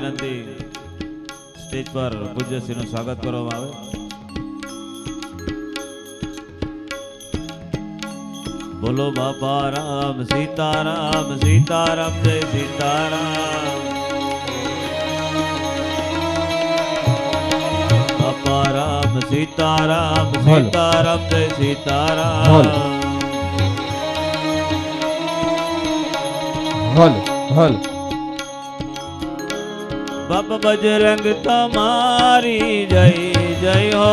વિનંતી સ્ટેજ પર પૂજ્યશ્રીનું સ્વાગત કરવામાં આવે. બોલો બાપા રામ સીતારામ સીતારામ જય સીતારામ. બાપા રામ સીતારામ સીતારામ જય સીતારામ. હલ હલ બાપા બજરંગ તમારી જય જય હો.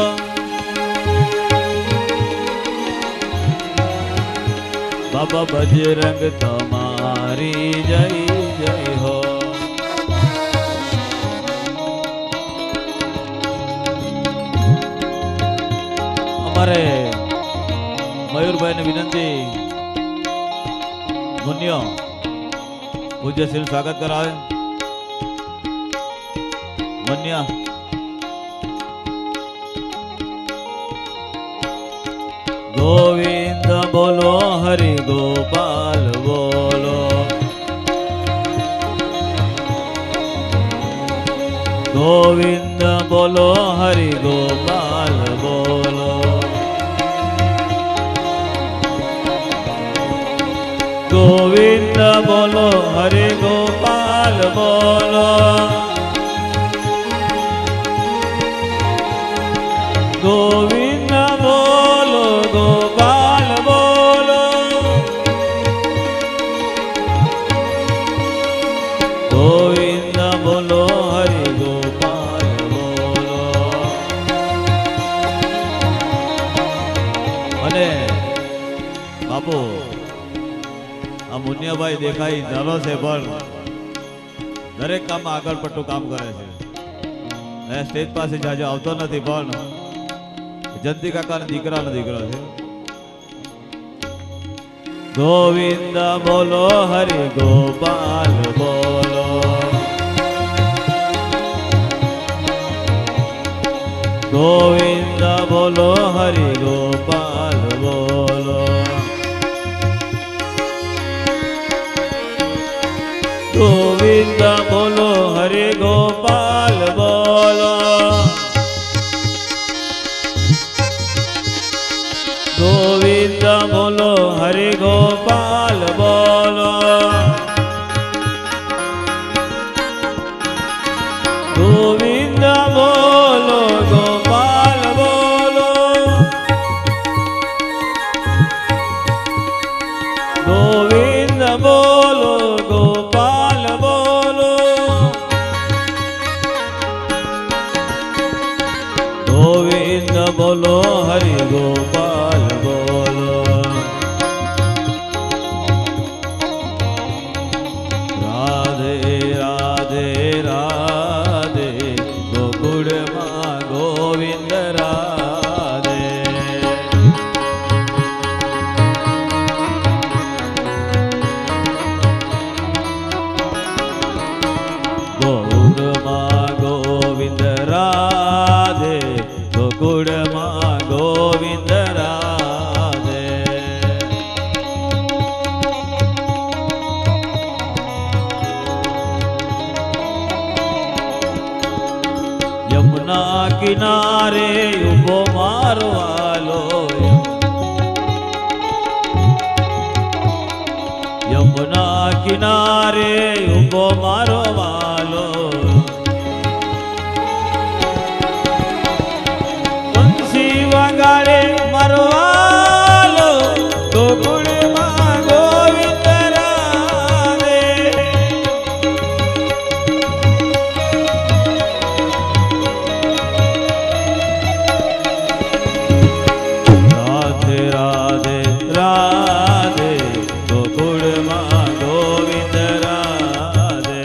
બાબા બજરંગ તમારી જય જય હો. અમારે મયુરભાઈ ને વિનંતી મુન્યો પૂજ્યશ્રી સ્વાગત કરાવે. મુન્યા ગોવિંદ બોલો હરિ ગોપાલ બોલો. ગોવિંદ બોલો હરિ ગોપાલ બોલો. ગોવિંદ બોલો હરિ ગોપાલ બોલો. ગોવિંદ બોલો ગોપાલ બોલો. ગોવિંદ બોલો હરિ ગોપાલ બોલો. અને બાપુ આ મુનિયાભાઈ દેખાય નાનો છે પણ દરેક કામમાં આગળ પડતું કામ કરે છે. સ્ટેજ પાસે જાજો આવતો નથી પણ જયંતિ કાકાના દીકરાનો દીકરો છે. ગોવિંદ બોલો હરિ ગોપાલ બોલો. ગોવિંદ બોલો હરિ ગોપાલ બોલો. ગોવિંદ બોલો હરિ ગોપાલ બોલો. ગોવિંદ બોલો હરિ ગોપાલ બોલો. ગોવિંદ બોલો ગોપાલ બોલો. ગોવિંદ બોલો ગોપાલ બોલો. ગોવિંદ બોલો હરિ ગોપાલ બોલો. રાધે રાધે રાધે ગોકુળમાં ગોવિંદ રાધે. ગોકુળમાં ગોવિંદ રાધે. ગોકુળમાં ગોવિંદ રાધે. યમુના કિનારે ઉભો મારો વાલો. યમુના કિનારે ઉભો મારો વાલો. વગાડે મારો વાલો. ગોકુળમાં ગોવિંદ રાધે. રાધે રાધે રાધે ગોકુળમાં ગોવિંદ રાધે.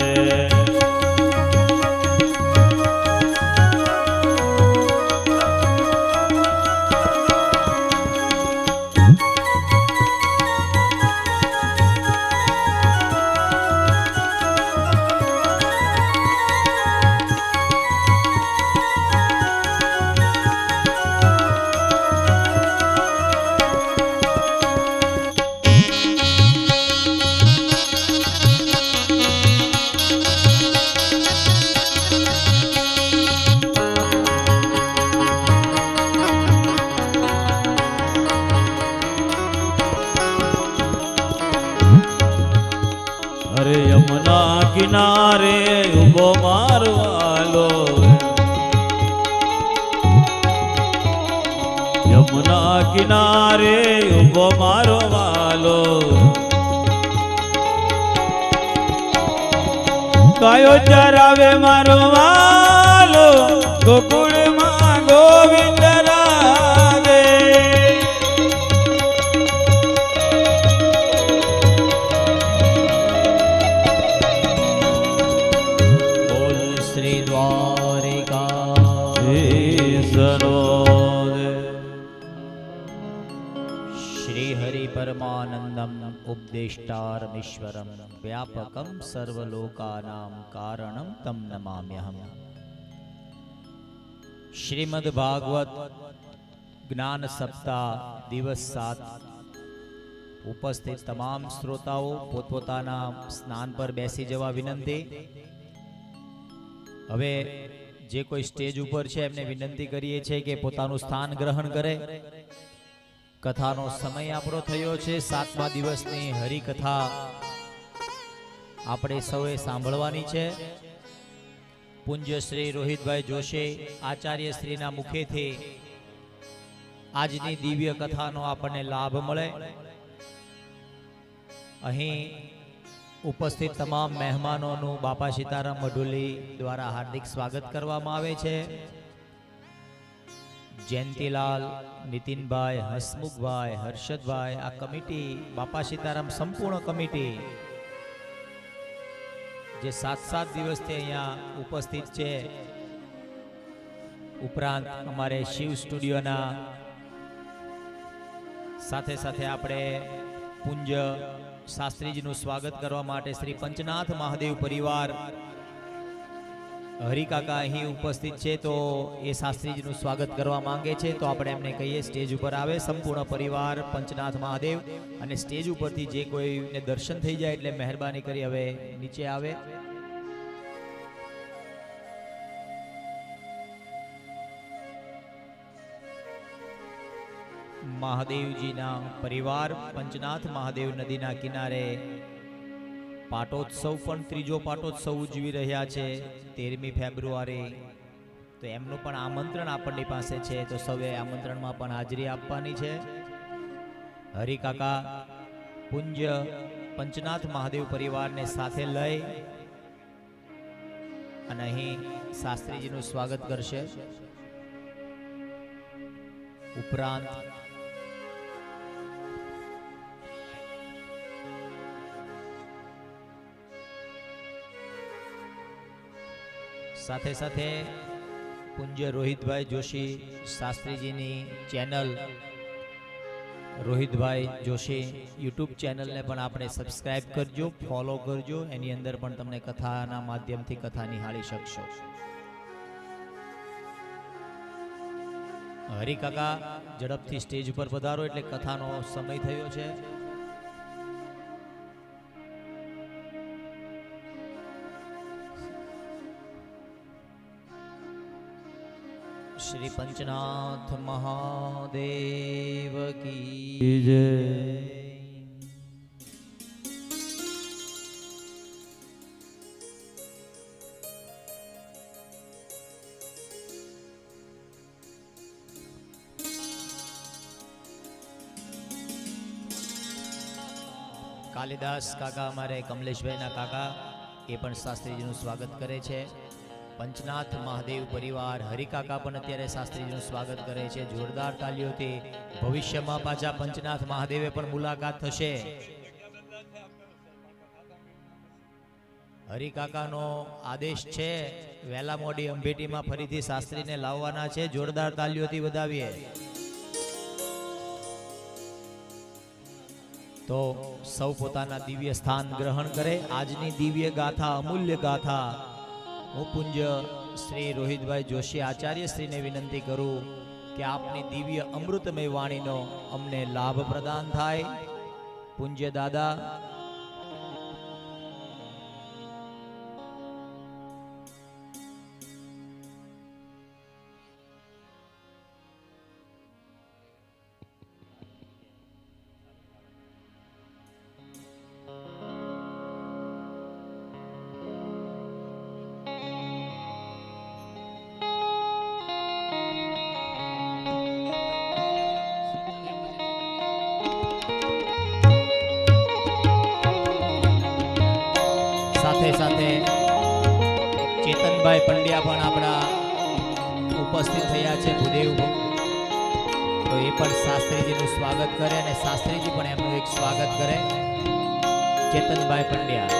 ઉભો મારો વાલો યમુના કિનારે ઉભો મારો વાલો ગાયો ચરાવે મારો વાલો ગોકુળમાં ગોવિંદ રાધે બોલ શ્રી દ્વારિકાધીશનો શ્રી હરિ પરમાનંદમ ઉપદેષ્ટારમીશ્વરમ વ્યાપકમ સર્વલોકાનામ કારણમ તમ નમામ્યહમ. શ્રીમદ ભાગવત જ્ઞાન સપ્તાહ દિવસ 7 ઉપસ્થિત તમામ શ્રોતાઓ પોતપોતાના સ્થાન પર બેસી જવા વિનંતી. હવે જે કોઈ સ્ટેજ ઉપર છે એમને વિનંતી કરીએ છીએ કે પોતાનું સ્થાન ગ્રહણ કરે. કથાનો સમય આપણો થયો છે. 7મા દિવસની હરિકથા આપણે સૌએ સાંભળવાની છે. પૂજ્ય શ્રી રોહિતભાઈ જોશી આચાર્ય શ્રીના મુખેથી આજની દિવ્ય કથાનો આપણને લાભ મળે. અહીં ઉપસ્થિત તમામ મહેમાનોનું બાપા સીતારામ મઢુલી દ્વારા હાર્દિક સ્વાગત કરવામાં આવે છે. જયંતીલાલ, નીતિનભાઈ, હસમુખભાઈ, હર્ષદભાઈ, આ કમિટી બાપા સીતારામ સંપૂર્ણ કમિટી જે 7 દિવસથી અહીંયા ઉપસ્થિત છે. ઉપરાંત અમારે શિવ સ્ટુડિયોના સાથે સાથે આપણે પૂજ્ય શાસ્ત્રીજીનું સ્વાગત કરવા માટે શ્રી પંચનાથ મહાદેવ પરિવાર હરિકાકા અહીં ઉપસ્થિત છે. તો એ શાસ્ત્રીજીનું સ્વાગત કરવા માંગે છે તો આપણે એમને કહીએ સ્ટેજ ઉપર આવે. સંપૂર્ણ પરિવાર પંચનાથ મહાદેવ અને સ્ટેજ ઉપરથી જે કોઈને દર્શન થઈ જાય એટલે મહેરબાની કરી હવે નીચે આવે. મહાદેવજીના પરિવાર પંચનાથ મહાદેવ નદીના કિનારે પાટોત્સવ પણ ત્રીજો પાટોત્સવ ઉજવી રહ્યા છે 13મી ફેબ્રુઆરી. તો એમનું પણ આમંત્રણ આપણી પાસે છે. તો સૌએ આમંત્રણમાં પણ હાજરી આપવાની છે. હરિકાકા પૂજ્ય પંચનાથ મહાદેવ પરિવારને સાથે લઈ અને અહીં શાસ્ત્રીજીનું સ્વાગત કરશે. ઉપરાંત સાથે સાથે પૂજ્ય રોહિતભાઈ જોશી શાસ્ત્રીજીની ચેનલ રોહિતભાઈ જોશી યુટ્યુબ ચેનલને પણ આપણે સબસ્ક્રાઇબ કરજો, ફોલો કરજો. એની અંદર પણ તમને કથાના માધ્યમથી કથા નિહાળી શકશો. હરિકાકા ઝડપથી સ્ટેજ પર પધારો એટલે કથાનો સમય થયો છે. શ્રી પંચનાથ મહાદેવ કી જય. કાલિદાસ કાકા અમારે કમલેશભાઈના કાકા એ પણ શાસ્ત્રીજીનું સ્વાગત કરે છે. પંચનાથ મહાદેવ પરિવાર હરિકાકા પણ અત્યારે શાસ્ત્રીજીનું સ્વાગત કરે છે. જોરદાર તાલીઓથી. ભવિષ્યમાં પાછા પંચનાથ મહાદેવે પણ મુલાકાત થશે. હરિકાકાનો આદેશ છે વહેલા મોડી અંભેટીમાં ફરીથી શાસ્ત્રીને લાવવાના છે. જોરદાર તાલીઓથી વધાવીએ. તો સૌ પોતાના દિવ્ય સ્થાન ગ્રહણ કરે. આજની દિવ્ય ગાથા, અમૂલ્ય ગાથા હું પૂજ્ય શ્રી રોહિતભાઈ જોશી આચાર્ય શ્રીને વિનંતી કરું કે આપની દિવ્ય અમૃતમય વાણીનો અમને લાભ પ્રદાન થાય. પૂજ્ય દાદા સાથે ચેતનભાઈ પંડ્યા પણ આપણા ઉપસ્થિત થયા છે ભૂદેવ, તો એ પણ શાસ્ત્રીજીનું સ્વાગત કરે અને શાસ્ત્રીજી પણ એમનું એક સ્વાગત કરે. ચેતનભાઈ પંડ્યા.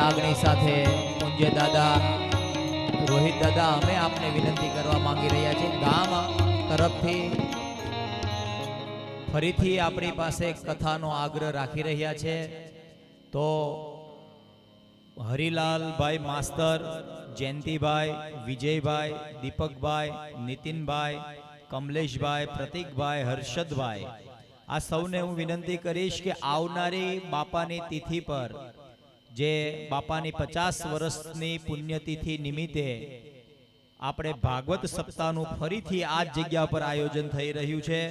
લાગણી સાથે પૂજ્ય દાદા રોહિત દાદા અમે આપને વિનંતી કરવા માંગી રહ્યા છીએ, ગામ તરફથી ફરીથી આપણી પાસે કથાનો આગ્રહ રાખી રહ્યા છે. તો હરિલાલભાઈ માસ્તર, જયંતિભાઈ, વિજયભાઈ, દીપકભાઈ, નીતિનભાઈ, કમલેશભાઈ, પ્રતિકભાઈ, હર્ષદભાઈ, આ સૌને હું વિનંતી કરીશ કે આવનારી બાપાની તિથિ પર, જે બાપાની 50 વર્ષની પુણ્યતિથિ નિમિત્તે આપણે ભાગવત સપ્તાહનું ફરીથી આ જ જગ્યા પર આયોજન થઈ રહ્યું છે.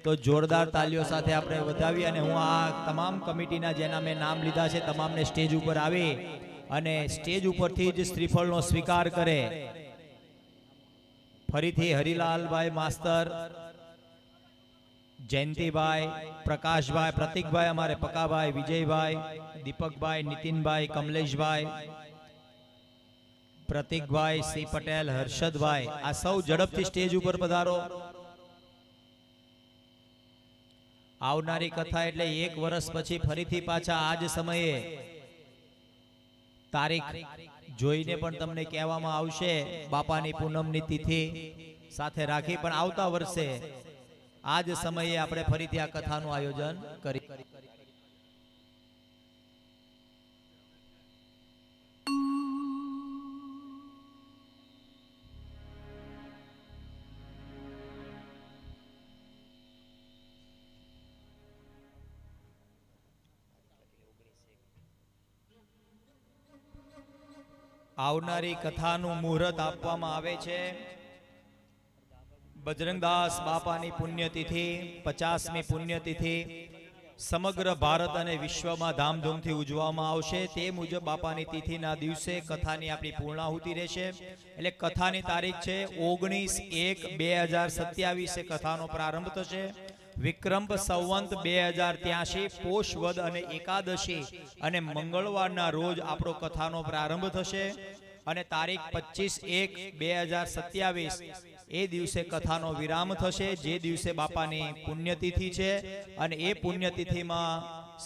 તો જોરદાર તાલીઓ સાથે આપણે વધાવી અને હું આ તમામ કમિટીના જેના મેં નામ લીધા છે તમામને સ્ટેજ ઉપર આવી અને સ્ટેજ ઉપરથી જ શ્રીફળનો સ્વીકાર કરે. ફરીથી હરિલાલભાઈ માસ્તર, જયંતિભાઈ, પ્રકાશભાઈ, પ્રતિકભાઈ, અમારે પકાભાઈ, વિજયભાઈ, દીપકભાઈ, નીતિનભાઈ, કમલેશભાઈ, પ્રતિકભાઈ, સી પટેલ, હર્ષદભાઈ, આ સૌ ઝડપથી સ્ટેજ ઉપર પધારો. આવનારી કથા એટલે 1 વર્ષ પછી ફરીથી પાછા આ જ સમયે તારીખ જોઈને પણ તમને કહેવામાં આવશે. બાપાની પૂનમની તિથિ સાથે રાખી પણ આવતા વર્ષે આ જ સમયે આપણે ફરીથી આ કથાનું આયોજન કરી. આવનારી કથાનું મુહૂર્ત આપવામાં આવે છે બજરંગદાસ બાપાની પુણ્યતિથિ, 50મી પુણ્યતિથિ સમગ્ર ભારત અને વિશ્વમાં ધામધૂમથી ઉજવવામાં આવશે. તે મુજબ બાપાની તિથિના દિવસે કથાની આપણી પૂર્ણાહુતિ રહેશે. એટલે કથાની તારીખ છે 19/1/2027 કથાનો પ્રારંભ થશે. વિક્રમ સંવંત 2083 પોષ વદ અને એકાદશી અને મંગળવારના રોજ આપણો કથાનો પ્રારંભ થશે અને તારીખ 25/1/2027 એ દિવસે કથાનો વિરામ થશે, જે દિવસે બાપાની પુણ્યતિથિ છે. અને એ પુણ્યતિથિમાં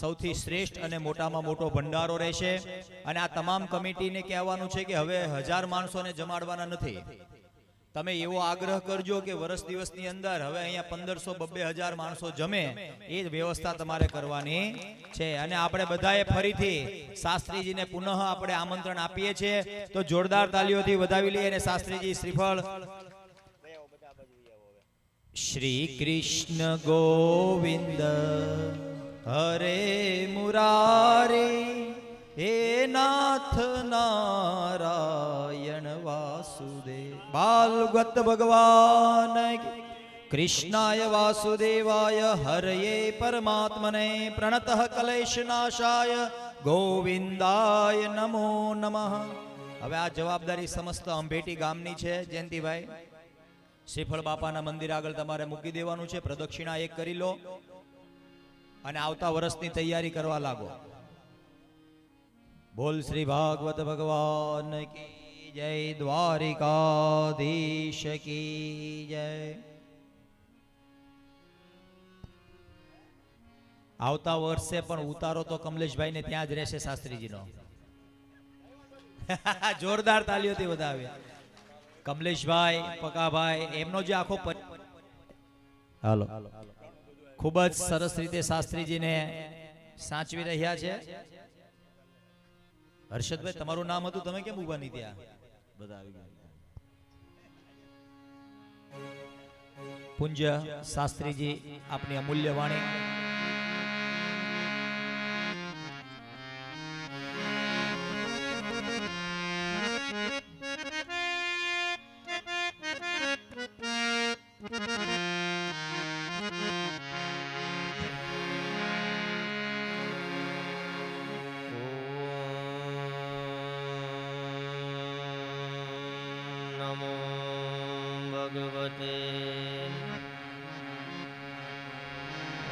સૌથી શ્રેષ્ઠ અને મોટામાં મોટો ભંડારો રહેશે. અને આ તમામ કમિટીને કહેવાનું છે કે હવે 1000 માણસોને જમાડવાના નથી. તમે એવો આગ્રહ કરજો કે વર્ષ દિવસની અંદર હવે અહીંયા 1500-2000 માણસો જમે એ વ્યવસ્થા તમારે કરવાની છે. અને આપણે બધાએ ફરીથી શાસ્ત્રીજીને પુનઃ આપણે આમંત્રણ આપીએ છીએ. તો જોરદાર તાલીઓથી વધાવી લઈએ અને શાસ્ત્રીજી શ્રીફળ. શ્રી કૃષ્ણ ગોવિંદ હરે મુરારી હે નાથ નારાયણ વાસુદેવ. બાલગત ભગવાન કૃષ્ણાય વાસુદેવાય હરયે પરમાત્મને પ્રણતઃ ક્લેશનાશાય ગોવિંદાય નમો નમઃ. હવે આ જવાબદારી સમસ્ત અંભેટી ગામની છે. જયંતિભાઈ, શ્રીફળ બાપાના મંદિર આગળ તમારે મૂકી દેવાનું છે. પ્રદક્ષિણા 1 કરી લો અને આવતા વર્ષની તૈયારી કરવા લાગો. બોલ શ્રી ભાગવત ભગવાન કી જય, દ્વારિકાધીશ કી જય. આવતા વર્ષે પણ ઉતારો તો કમલેશભાઈ ને ત્યાં જ રહેશે શાસ્ત્રીજીનો. જોરદાર તાલીઓથી વધાવે. કમલેશભાઈ, પકાભાઈ, એમનો જે આખો હાલો ખૂબ જ સરસ રીતે શાસ્ત્રીજીને સાચવી રહ્યા છે. હર્ષદભાઈ, તમારું નામ હતું, તમે કેમ ઉભા નહીં ત્યાં? બધા આવી ગયા. પૂજ્ય શાસ્ત્રીજી, આપની અમૂલ્ય વાણી. નમો ભગવતે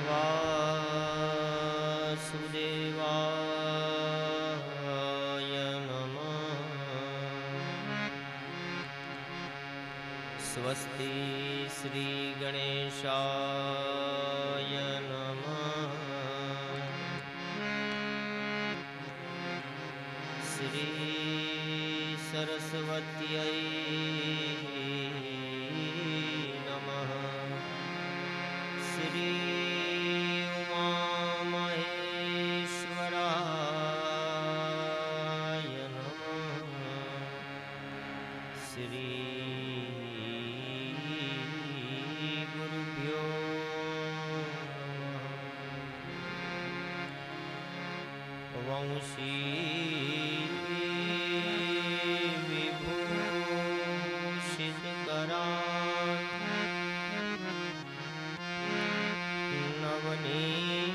વાસુદેવાય નમઃ. સ્વસ્તિ શ્રી ગણેશાય નમઃ. શ્રી સરસ્વત્यै નમઃ. શ્રી ઉમામહેશ્વરાય નમઃ. શ્રી ગુરુભ્યો નમઃ. વંશી વિભૂષિત કરા નવનીરદાભા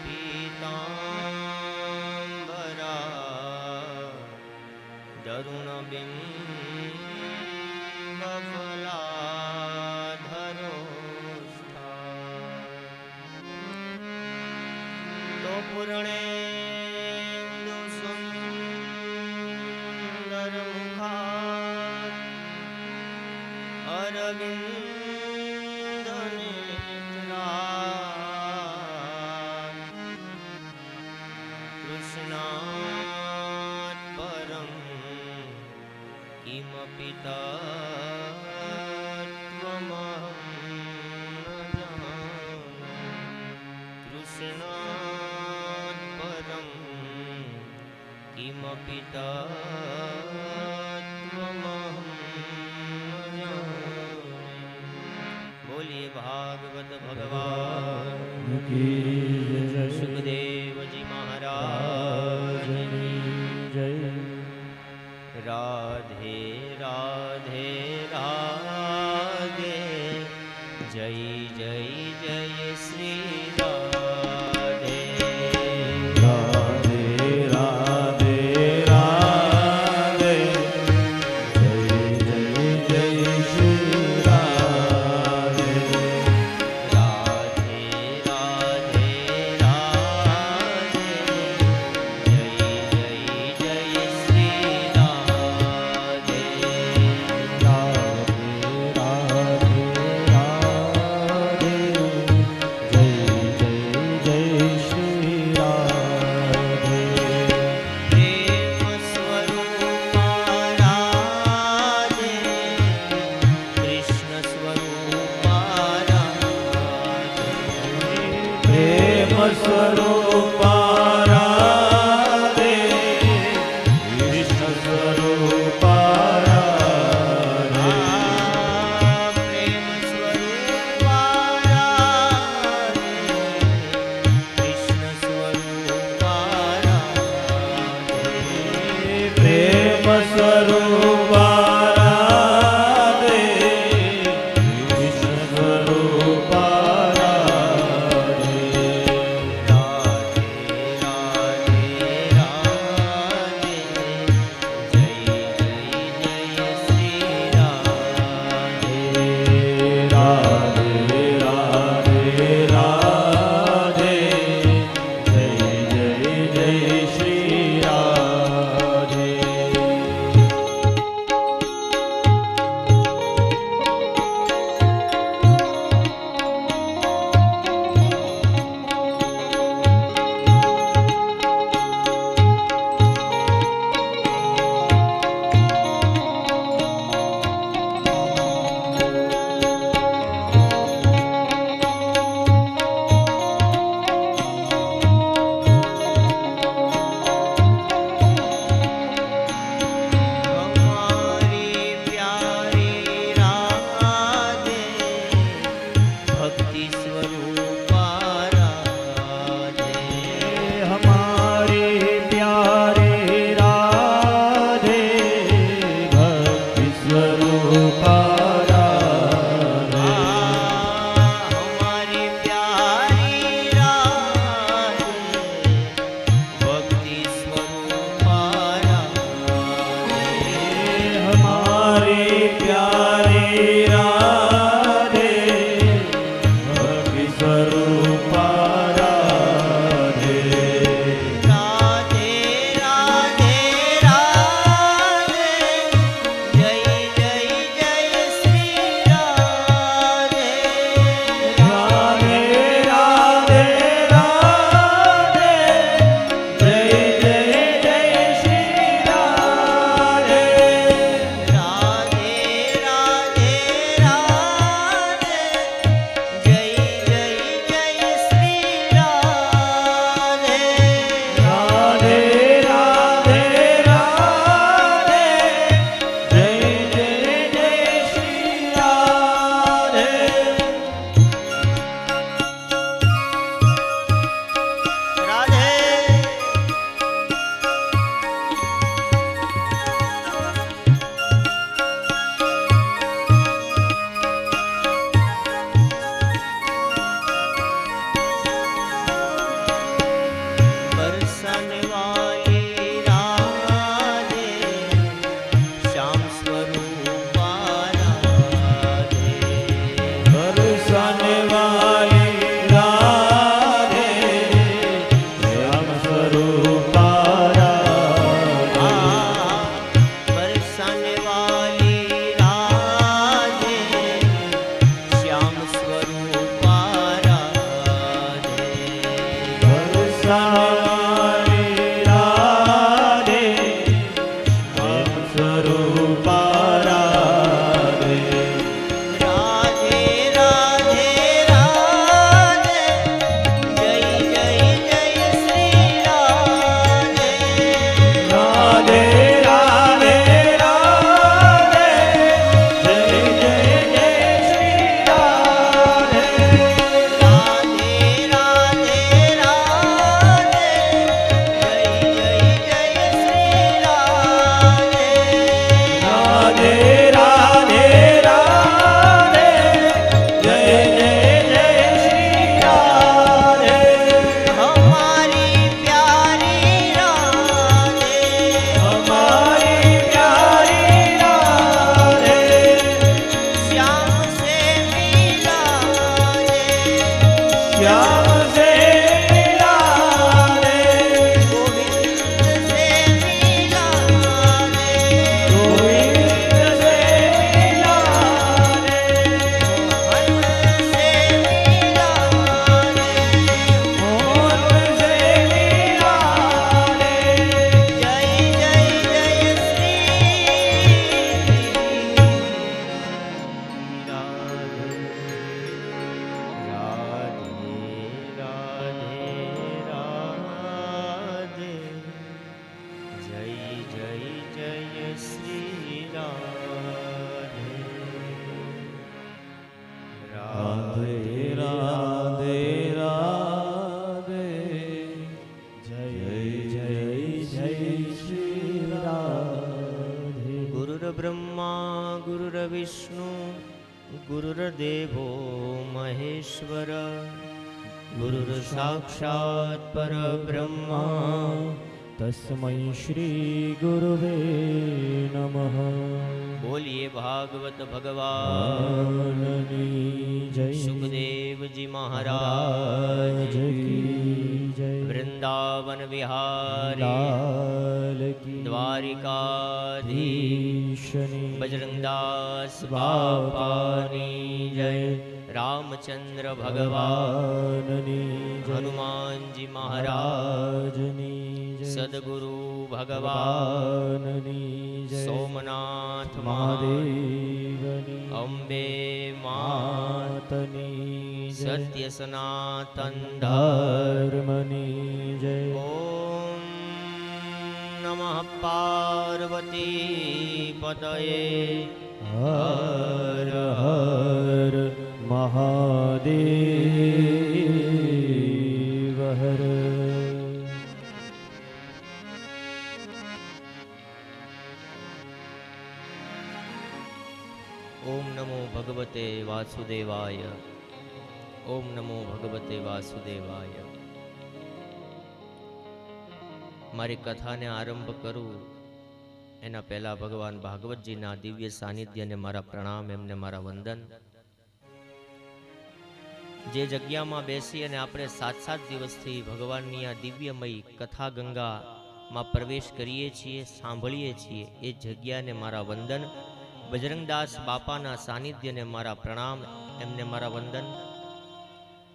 પીતાંબરા દરુણબિંબફલાધરો તો પૂર્ણેન્દુ સુંદર મુખા અરવિંદ નેત્રા કૃષ્ણાત પરમ કિમપિ તત્ત્વમહં ન જાનામિ. કૃષ્ણાત પરમ કિમપિ તત્ત્વમહં ન જાનામિ. બોલીએ ભાગવત ભગવાન સુખદેવજી મહારાજની જય. રાધે રાધે રાધે, જય જય જય શ્રી રાધે. રાધે રાધે રાધે, જય જય જય શ્રી રાધે. રાધે રાધે રાધે, જય જય જય શ્રી રાધે. પ્રેમ સ્વરૂપા રાધે, કૃષ્ણ સ્વરૂપા રાધે. પ્રેમ સ્વરૂપા રાધે, કૃષ્ણ સ્વરૂપા રાધે. પ્રેમ સ્વરૂપા રાધે, કૃષ્ણ સ્વરૂપા રાધે. પ્રેમ સ્વરૂપા રાધે, કૃષ્ણ સ્વરૂપા રાધે. રાધે રાધે રાધે, જય જય જય શ્રી રાધે. રાધે રાધે શ્રી રાધે. हमारी प्यारी राधे भक्ति स्वरूपा राधे. हमारे प्यारे राधे भक्ति स्वरूपा राधे. हमारी प्यारी राधे भक्ति स्वरूपा राधे. हमारे प्यारे राधे भक्ति स्वरूपा राधे. राधे राधे राधे जय जय जय श्री राधे. राधे राधे राधे जय जय जय श्री राधे. राधे राधे राधे जय जय जय श्री राधे. राधे राधे राधे जय जय जय श्री राधे. राधे बरसाने वाली राधे श्याम स्वरूपा राधे. बरसाने वाली राधे श्याम स्वरूपा राधे. बरसाने वाली राधे श्याम स्वरूपा राधे. बरसाने राधे श्याम स्वरूपा राधे. राधे राधे राधे जय जय जय श्री राधे. राधे राधे राधे जय जय जय श्री राधे. राधे राधे राधे जय जय जय श्री राधे. राधे राधे राधे जय जय जय श्री राधे. हमारी प्यारी राधे हमारी प्यारी राधे श्याम से मिला रे. श्याम से मिला रे. गोविंद से मिला रे. गोविंद से मिला रे. मोहन से मिला रे. मोहन से मिला रे. जय जय जय श्री राधे. जय जय जय श्री राधे. राधे राधे राधे जय जय जय श्री राधे. गुरुर्ब्रह्मा गुरुर्विष्णु गुरुर्देवो महेश्वर गुरुर्साक्षात् परब्रह्मा तस्मै श्री गुरुवे नमः. बोलिए भागवत भगवान आननी जय सुखदेव जी महाराज की जय. वृंद વૃંદાવન વિહારી લાલ કી દ્વારિકાધીશ ઈશની બજરંગદાસ બાપાની જય રામચંદ્ર ભગવાન ભગવાનની જય હનુમાનજી મહારાજ રાજની જય સદગુરુ ભગવાન ભગવાનની જય સોમનાથ મહાદેવ મહાદેવની અંબે મા માતની જય સત્ય સનાતન ધર્મ ધર્મની જય ઓમ નમઃ પાર્વતી પતયે હર હર મહાદેવ હર ઓમ નમો ભગવતે વાસુદેવાય ઓમ નમો ભગવતે વાસુદેવાય મારી કથાને આરંભ કરું એના પહેલા ભગવાન ભાગવતજીના દિવ્ય સાનિધ્યને મારા પ્રણામ, એમને મારા વંદન. જે જગ્યામાં બેસી અને આપણે 7 દિવસથી ભગવાનની આ દિવ્યમય કથા ગંગામાં પ્રવેશ કરીએ છીએ, સાંભળીએ છીએ, એ જગ્યાને મારા વંદન. બજરંગદાસ બાપાના સાનિધ્યને મારા પ્રણામ, એમને મારા વંદન.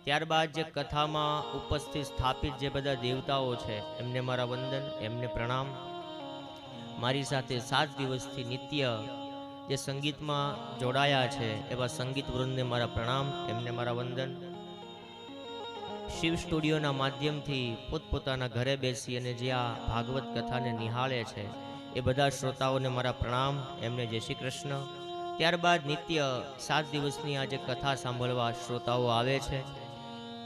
ત્યારબાદ જે કથામાં ઉપસ્થિત સ્થાપિત જે બધા દેવતાઓ છે એમને મારા વંદન, એમને પ્રણામ. મારી સાથે 7 દિવસથી નિત્ય જે સંગીતમાં જોડાયા છે એવા સંગીત વૃંદને મારા પ્રણામ, એમને મારા વંદન. શિવ સ્ટુડિયોના માધ્યમથી પોતપોતાના ઘરે બેસી અને જે આ ભાગવત કથાને નિહાળે છે એ બધા શ્રોતાઓને મારા પ્રણામ, એમને જય શ્રી કૃષ્ણ. ત્યારબાદ નિત્ય 7 દિવસની આ જે કથા સાંભળવા શ્રોતાઓ આવે છે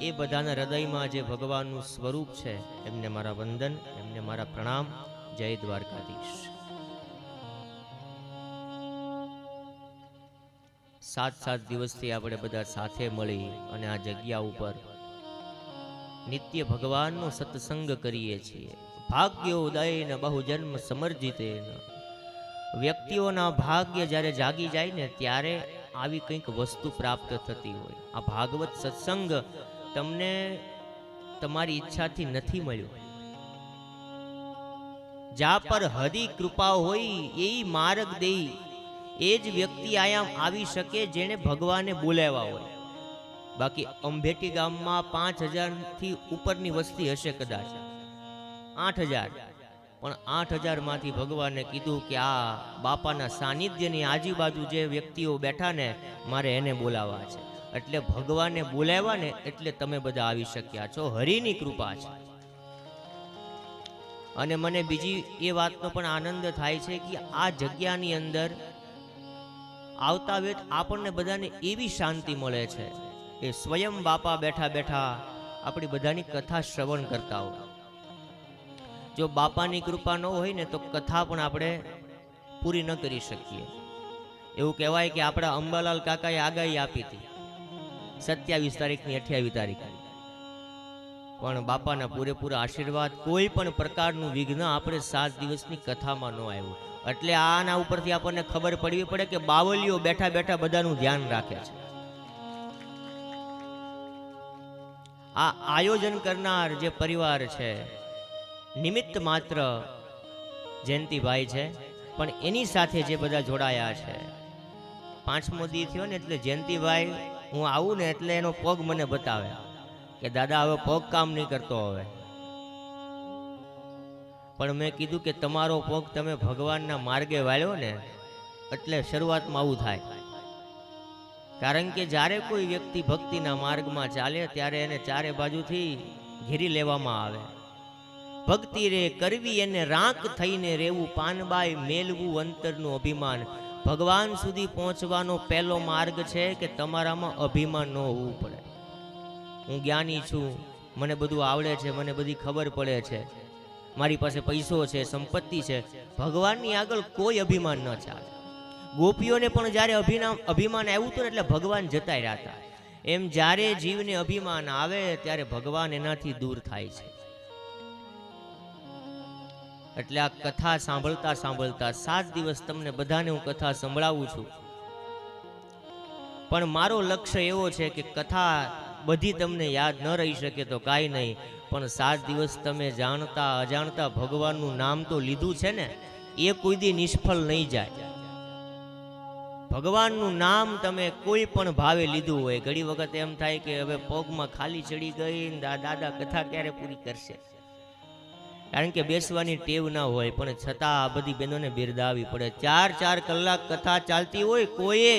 એ બધાના હૃદયમાં જે ભગવાનનું સ્વરૂપ છે એમને મારા વંદન, એમને મારા પ્રણામ. જય દ્વારકાધીશ. 7 દિવસથી આપણે બધા સાથે મળી અને આ જગ્યા ઉપર નિત્ય ભગવાનનો સત્સંગ કરીએ છીએ. ભાગ્યોદયન બહુજન્મ સમર્જિતેન. વ્યક્તિઓના ભાગ્ય જ્યારે જાગી જાય ને ત્યારે આવી કંઈક વસ્તુ પ્રાપ્ત થતી હોય. આ ભાગવત સત્સંગ તમને તમારી ઈચ્છાથી નથી મળ્યો. જા પર હરી કૃપા હોય એ માર્ગ દેઈ, એ જ વ્યક્તિ આયામ આવી શકે જેને ભગવાને બોલાવ્યા હોય. બાકી અંભેટી ગામમાં 5000 થી ઉપરની વસ્તી હશે, કદાચ 8000, પણ 8000 માંથી ભગવાને કીધું કે આ બાપાના સાનિધ્યની આજુબાજુ જે વ્યક્તિઓ બેઠા ને મારે એને બોલાવવા છે. એટલે ભગવાને બોલાવ્યા ને એટલે તમે બધા આવી શક્યા છો, હરિની કૃપા છે. અને મને બીજી એ વાતનો પણ આનંદ થાય છે કે આ જગ્યાની અંદર આવતા વેત આપણને બધાને એવી શાંતિ મળે છે એ સ્વયં બાપા બેઠા બેઠા આપણી બધાની કથા શ્રવણ કરતા હોય. જો બાપાની કૃપા ન હોય ને તો કથા પણ આપણે પૂરી ન કરી શકીએ. એવું કહેવાય કે આપણા અંબાલાલ કાકાએ આગાહી આપી હતી 27 તારીખની 28 તારીખ, પણ બાપાના પૂરેપૂરા આશીર્વાદ, કોઈ પણ પ્રકારનું વિઘ્ન આપણે 7 દિવસની કથામાં ન આવ્યું. એટલે આના ઉપરથી આપણને ખબર પડવી પડે કે બાવલીઓ બેઠા બેઠા બધાનું ધ્યાન રાખે છે. આ આયોજન કરનાર જે પરિવાર છે નિમિત્ત માત્ર જયંતિભાઈ છે, પણ એની સાથે જે બધા જોડાયા છે 5મો દી થયો ને એટલે જયંતિભાઈ હું આવું ને એટલે એનો પગ મને બતાવે કે દાદા હવે પગ કામ નહીં કરતો હવે. પણ મેં કીધું કે તમારો પગ તમે ભગવાનના માર્ગે વાળ્યો ને એટલે શરૂઆતમાં આવું થાય. કારણ કે જ્યારે કોઈ વ્યક્તિ ભક્તિના માર્ગમાં ચાલે ત્યારે એને ચારે બાજુથી ઘેરી લેવામાં આવે. ભક્તિ રે કરવી એને રાંક થઈને રેવું, પાનબાઈ મેલવું અંતરનું અભિમાન. ભગવાન સુધી પહોંચવાનો પહેલો માર્ગ છે કે તમારામાં અભિમાન ન હોવું પડે. હું જ્ઞાની છું, મને બધું આવડે છે, મને બધી ખબર પડે છે, મારી પાસે પૈસો છે, સંપત્તિ છે. ભગવાનની આગળ કોઈ અભિમાન ન ચાલે. ગોપીઓને પણ જ્યારે અભિમાન આવ્યું હતું એટલે ભગવાન જતા રહ્યા હતા. એમ જ્યારે જીવને અભિમાન આવે ત્યારે ભગવાન એનાથી દૂર થાય છે. એટલે આ કથા સાંભળતા સાંભળતા 7 દિવસ તમને બધાને હું કથા સંભળાવું છું. પણ મારો લક્ષ્ય એવો છે કે કથા બધી તમને યાદ ન રહી શકે તો કાંઈ નહીં, પણ 7 દિવસ તમે જાણતા અજાણતા ભગવાનનું નામ તો લીધું છે ને, એ કોઈ દી નિષ્ફળ નહીં જાય. ભગવાનનું નામ તમે કોઈ પણ ભાવે લીધું હોય. ઘણી વખત એમ થાય કે હવે પગમાં ખાલી ચડી ગઈ ને દાદા કથા ક્યારે પૂરી કરશે, કારણ કે બેસવાની ટેવ ના હોય. પણ છતાં આ બધી બહેનોને બિરદાવવી પડે. 4-4 કલાક કથા ચાલતી હોય, કોઈએ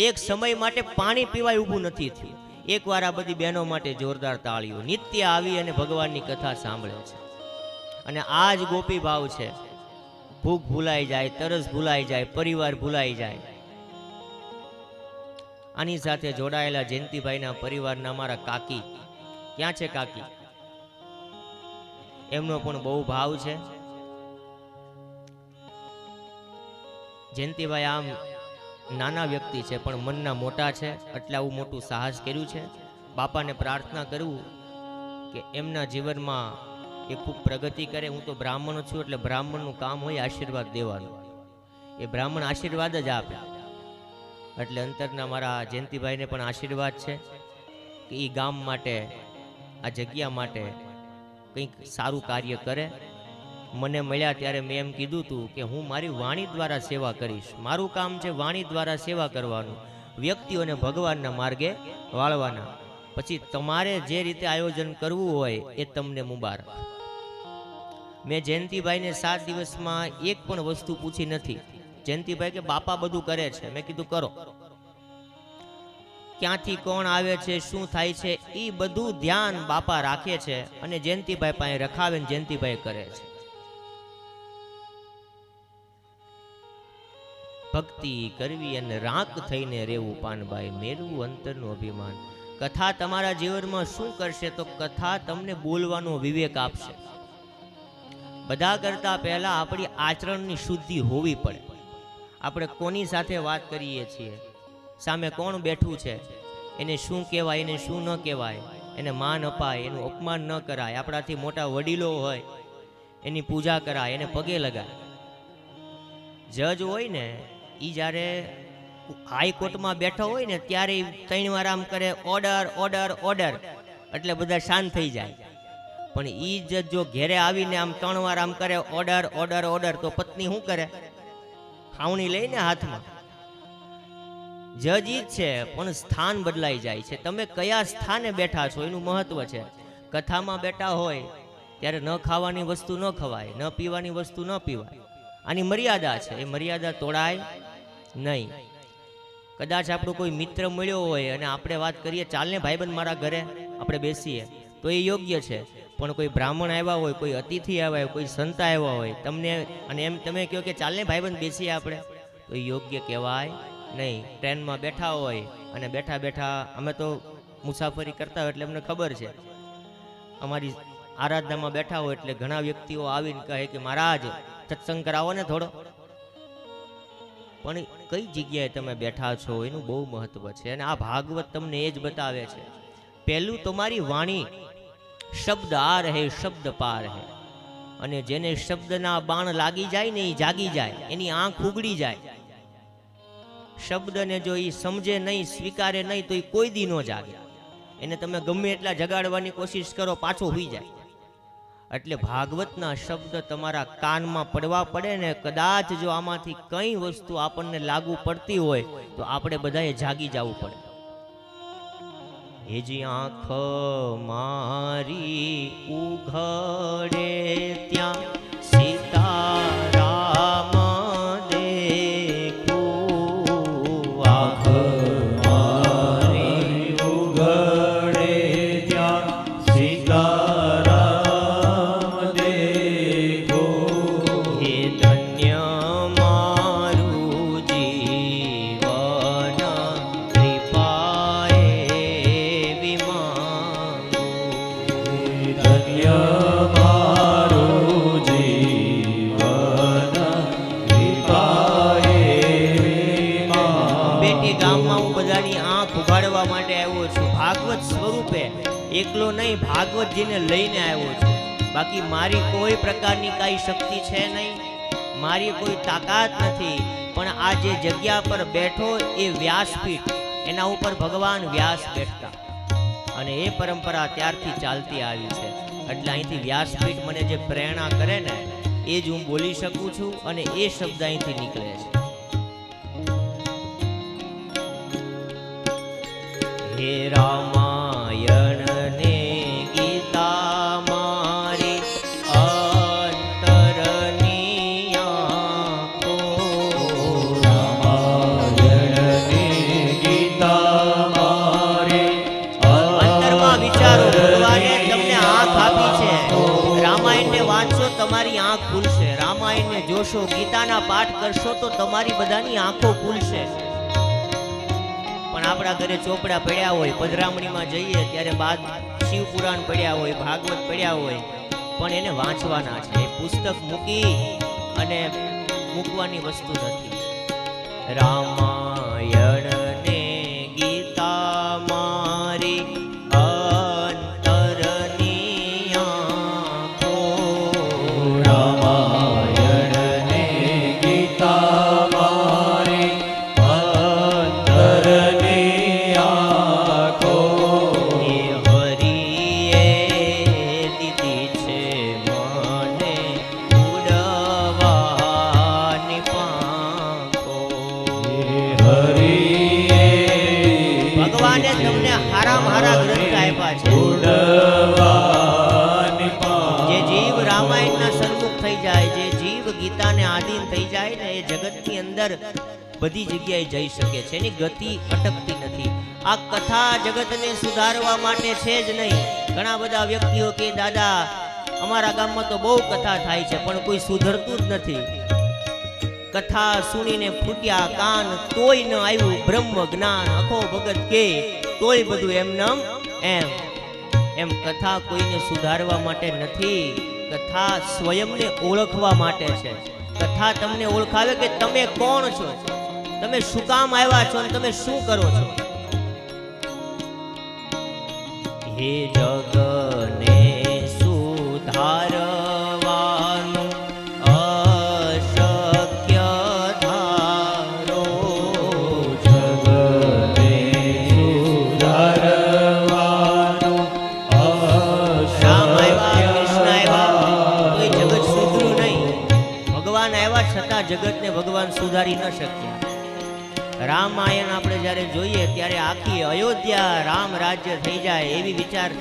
એક સમય માટે પાણી પીવાય ઊભું નથી થયું. એકવાર આ બધી બહેનો માટે જોરદાર તાળીઓ. નિત્ય આવી અને ભગવાનની કથા સાંભળે છે. અને આ જ ગોપી ભાવ છે. ભૂખ ભૂલાઈ જાય, તરસ ભૂલાઈ જાય, પરિવાર ભૂલાઈ જાય. આની સાથે જોડાયેલા જયંતિભાઈના પરિવારના મારા કાકી, ક્યાં છે કાકી? એમનો પણ બહુ ભાવ છે. જયંતિભાઈ આમ નાના વ્યક્તિ છે પણ મનના મોટા છે, એટલે આવું મોટું સાહસ કર્યું છે. બાપાને પ્રાર્થના કરવું કે એમના જીવનમાં એ ખૂબ પ્રગતિ કરે. હું તો બ્રાહ્મણ છું, એટલે બ્રાહ્મણનું કામ હોય આશીર્વાદ દેવાનું. એ બ્રાહ્મણ આશીર્વાદ જ આપે. એટલે અંતરના મારા જયંતિભાઈને પણ આશીર્વાદ છે કે એ ગામ માટે, આ જગ્યા માટે કંઈક સારું કાર્ય કરે. મને મળ્યા ત્યારે મેં એમ કીધું હતું કે હું મારી વાણી દ્વારા સેવા કરીશ. મારું કામ છે વાણી દ્વારા સેવા કરવાનું, વ્યક્તિઓને ભગવાનના માર્ગે વાળવાના. પછી તમારે જે રીતે આયોજન કરવું હોય એ તમને મુબારક. મેં જયંતિભાઈને 7 દિવસમાં એક પણ વસ્તુ પૂછી નથી. જયંતિભાઈ કે બાપા બધું કરે છે. મેં કીધું કરો. ક્યાંથી કોણ આવે છે, શું થાય છે, એ બધું ધ્યાન બાપા રાખે છે અને જયંતિભાઈ પાસે રખાવે ને જયંતિભાઈ કરે છે. ભક્તિ કરવી અને રાંક થઈને રહેવું પાનભાઈ, મેળવું અંતરનું અભિમાન. કથા તમારા જીવનમાં શું કરશે? તો કથા તમને બોલવાનો વિવેક આપશે. બધા કરતા પહેલા આપણી આચરણની શુદ્ધિ હોવી પડે. આપણે કોની સાથે વાત કરીએ છીએ, સામે કોણ બેઠું છે, એને શું કહેવાય, એને શું ન કહેવાય, એને માન અપાય, એનું અપમાન ન કરાય. આપણાથી મોટા વડીલો હોય એની પૂજા કરાય, એને પગે લગાય. જજ હોય ને એ જ્યારે હાઈકોર્ટમાં બેઠો હોય ને ત્યારે 3 વાર આમ કરે, ઓર્ડર ઓર્ડર ઓર્ડર, એટલે બધા શાંત થઈ જાય. પણ એ જજ જો ઘેરે આવીને આમ 3 વાર આમ કરે, ઓર્ડર ઓર્ડર ઓર્ડર, તો પત્ની શું કરે? ખાવણી લઈને હાથમાં. જજ ઈ જ છે પણ સ્થાન બદલાઈ જાય છે. તમે કયા સ્થાને બેઠા છો એનું મહત્વ છે. કથામાં બેઠા હોય ત્યારે ન ખાવાની વસ્તુ ન ખવાય, ન પીવાની વસ્તુ ન પીવાય. આની મર્યાદા છે, એ મર્યાદા તોડાય નહીં. કદાચ આપણો કોઈ મિત્ર મળ્યો હોય અને આપણે વાત કરીએ, ચાલને ભાઈબંધ મારા ઘરે આપણે બેસીએ, તો એ યોગ્ય છે. પણ કોઈ બ્રાહ્મણ આવ્યા હોય, કોઈ અતિથિ આવ્યા હોય, કોઈ સંત આવ્યા હોય તમને, અને એમ તમે કહો કે ચાલને ભાઈબંધ બેસીએ આપણે, તો એ યોગ્ય કહેવાય નહીં. ટ્રેનમાં બેઠા હોય અને બેઠા બેઠા, અમે તો મુસાફરી કરતા હોય એટલે અમને ખબર છે, અમારી આરાધનામાં બેઠા હોય એટલે ઘણા વ્યક્તિઓ આવીને કહે કે મહારાજ સત્સંગ કરાવો ને થોડો. પણ કઈ જગ્યાએ તમે બેઠા છો એનું બહુ મહત્વ છે. અને આ ભાગવત તમને એ જ બતાવે છે. પહેલું તમારી વાણી, શબ્દ આ રહે શબ્દ પાર રહે. અને જેને શબ્દના બાણ લાગી જાય ને એ જાગી જાય, એની આંખ ઉગડી જાય. શબ્દને જો એ સમજે નહીં, સ્વીકારે નહીં, તો એ કોઈ દી ન જાગે. એને તમે ગમે એટલા જગાડવાની કોશિશ કરો, પાછો હોઈ જાય. એટલે ભાગવતના શબ્દ તમારા કાનમાં પડવા પડે ને, કદાચ જો આમાંથી કઈ વસ્તુ આપણને લાગુ પડતી હોય તો આપણે બધાએ જાગી જવું પડે. હેજી આંખ મારી ઉઘડે ત્યાં સીતારામ દેખું. આંખ મારી ઉઘડે ત્યાં સીતારામ દેખું. હે ધન્ય મારું જીવન કૃપાએ વિમાનું. ધન્ય મારું જીવન કૃપાએ વિમાનું. બેટી, ગામમાં હું બધાની આંખ ઉઘાડવા માટે આવ્યો છું, ભાગવત સ્વરૂપે. એકલો નહીં, ભાગવતજીને લઈને આવ્યો છું. બાકી મારી કોઈ પ્રકારની કાંઈ શક્તિ છે નહીં, મારી કોઈ તાકાત નથી. પણ આ જે જગ્યા પર બેઠો એ વ્યાસપીઠ, એના ઉપર ભગવાન વ્યાસ બેઠતા, અને એ પરંપરા ત્યારથી ચાલતી આવી છે. એટલે અહીંથી વ્યાસપીઠ મને જે પ્રેરણા કરે ને એ જ હું બોલી શકું છું અને એ શબ્દ અહીંથી નીકળે છે. હે રામાયણ ને ગીતા મારી અંતરની આંખો. અંતરમાં વિચારો, ભગવાને તમને આંખ આપી છે. રામાયણને વાંચશો તમારી આંખ ખુલશે. રામાયણને જોશો, ગીતાના પાઠ કરશો તો તમારી બધાની આંખો ખુલશે. પણ આપણા ઘરે ચોપડા પડ્યા હોય, પધરામણીમાં જઈએ ત્યારે બાદ શિવ પુરાણ પડ્યા હોય, ભાગવત પડ્યા હોય, પણ એને વાંચવાના છે. એ પુસ્તક મૂકી અને મૂકવાની વસ્તુ નથી. રામાયણ ને ગીતા મારી અંતરની આંખો. રામાયણ ને ગીતા મારી અંતરની આંખો. એ હરિએ દીધી છે મને ઉડવાની પાંખો. હરિએ ભગવાને તમને હારામાં હારા ગ્રંથ આપ્યા છે. ઉડવાની જે જીવ રામાયણના સન્મુખ થઈ જાય, જે જીવ ગીતાને આધીન થઈ જાય ને, એ જગતની અંદર બધી જગ્યાએ જઈ શકે છે. એની ગતિ અટકતી નથી. આ કથા જગતને સુધારવા માટે છે જ નહીં. ઘણા બધા વ્યક્તિઓ કે દાદા અમારા ગામમાં તો બહુ કથા થાય છે પણ કોઈ સુધરતું જ નથી. કથા સુણીને ફૂટ્યા કાન, તોય ન આવ્યું બ્રહ્મ જ્ઞાન. અખો ભગત કે તોય બધું એમનેમ એમ. કથા કોઈને સુધારવા માટે નથી. કથા સ્વયંને ઓળખવા માટે છે. કથા તમને ઓળખાવે કે તમે કોણ છો, તમે શું કામ આવ્યા છો અને તમે શું કરો છો. હે જગને સુધારવાનું અશક્ય ધારો. જગને સુધારવાનું રામ આવ્યા, કૃષ્ણ આવ્યા, કોઈ જગત સુધર્યું નહીં. ભગવાન આવ્યા છતાં જગતને ભગવાન સુધારી ન શક્યા. રામાયણ આપણે જ્યારે જોઈએ ત્યારે આખી અયોધ્યા રામ રાજ્ય થઈ જાય એવી વિચાર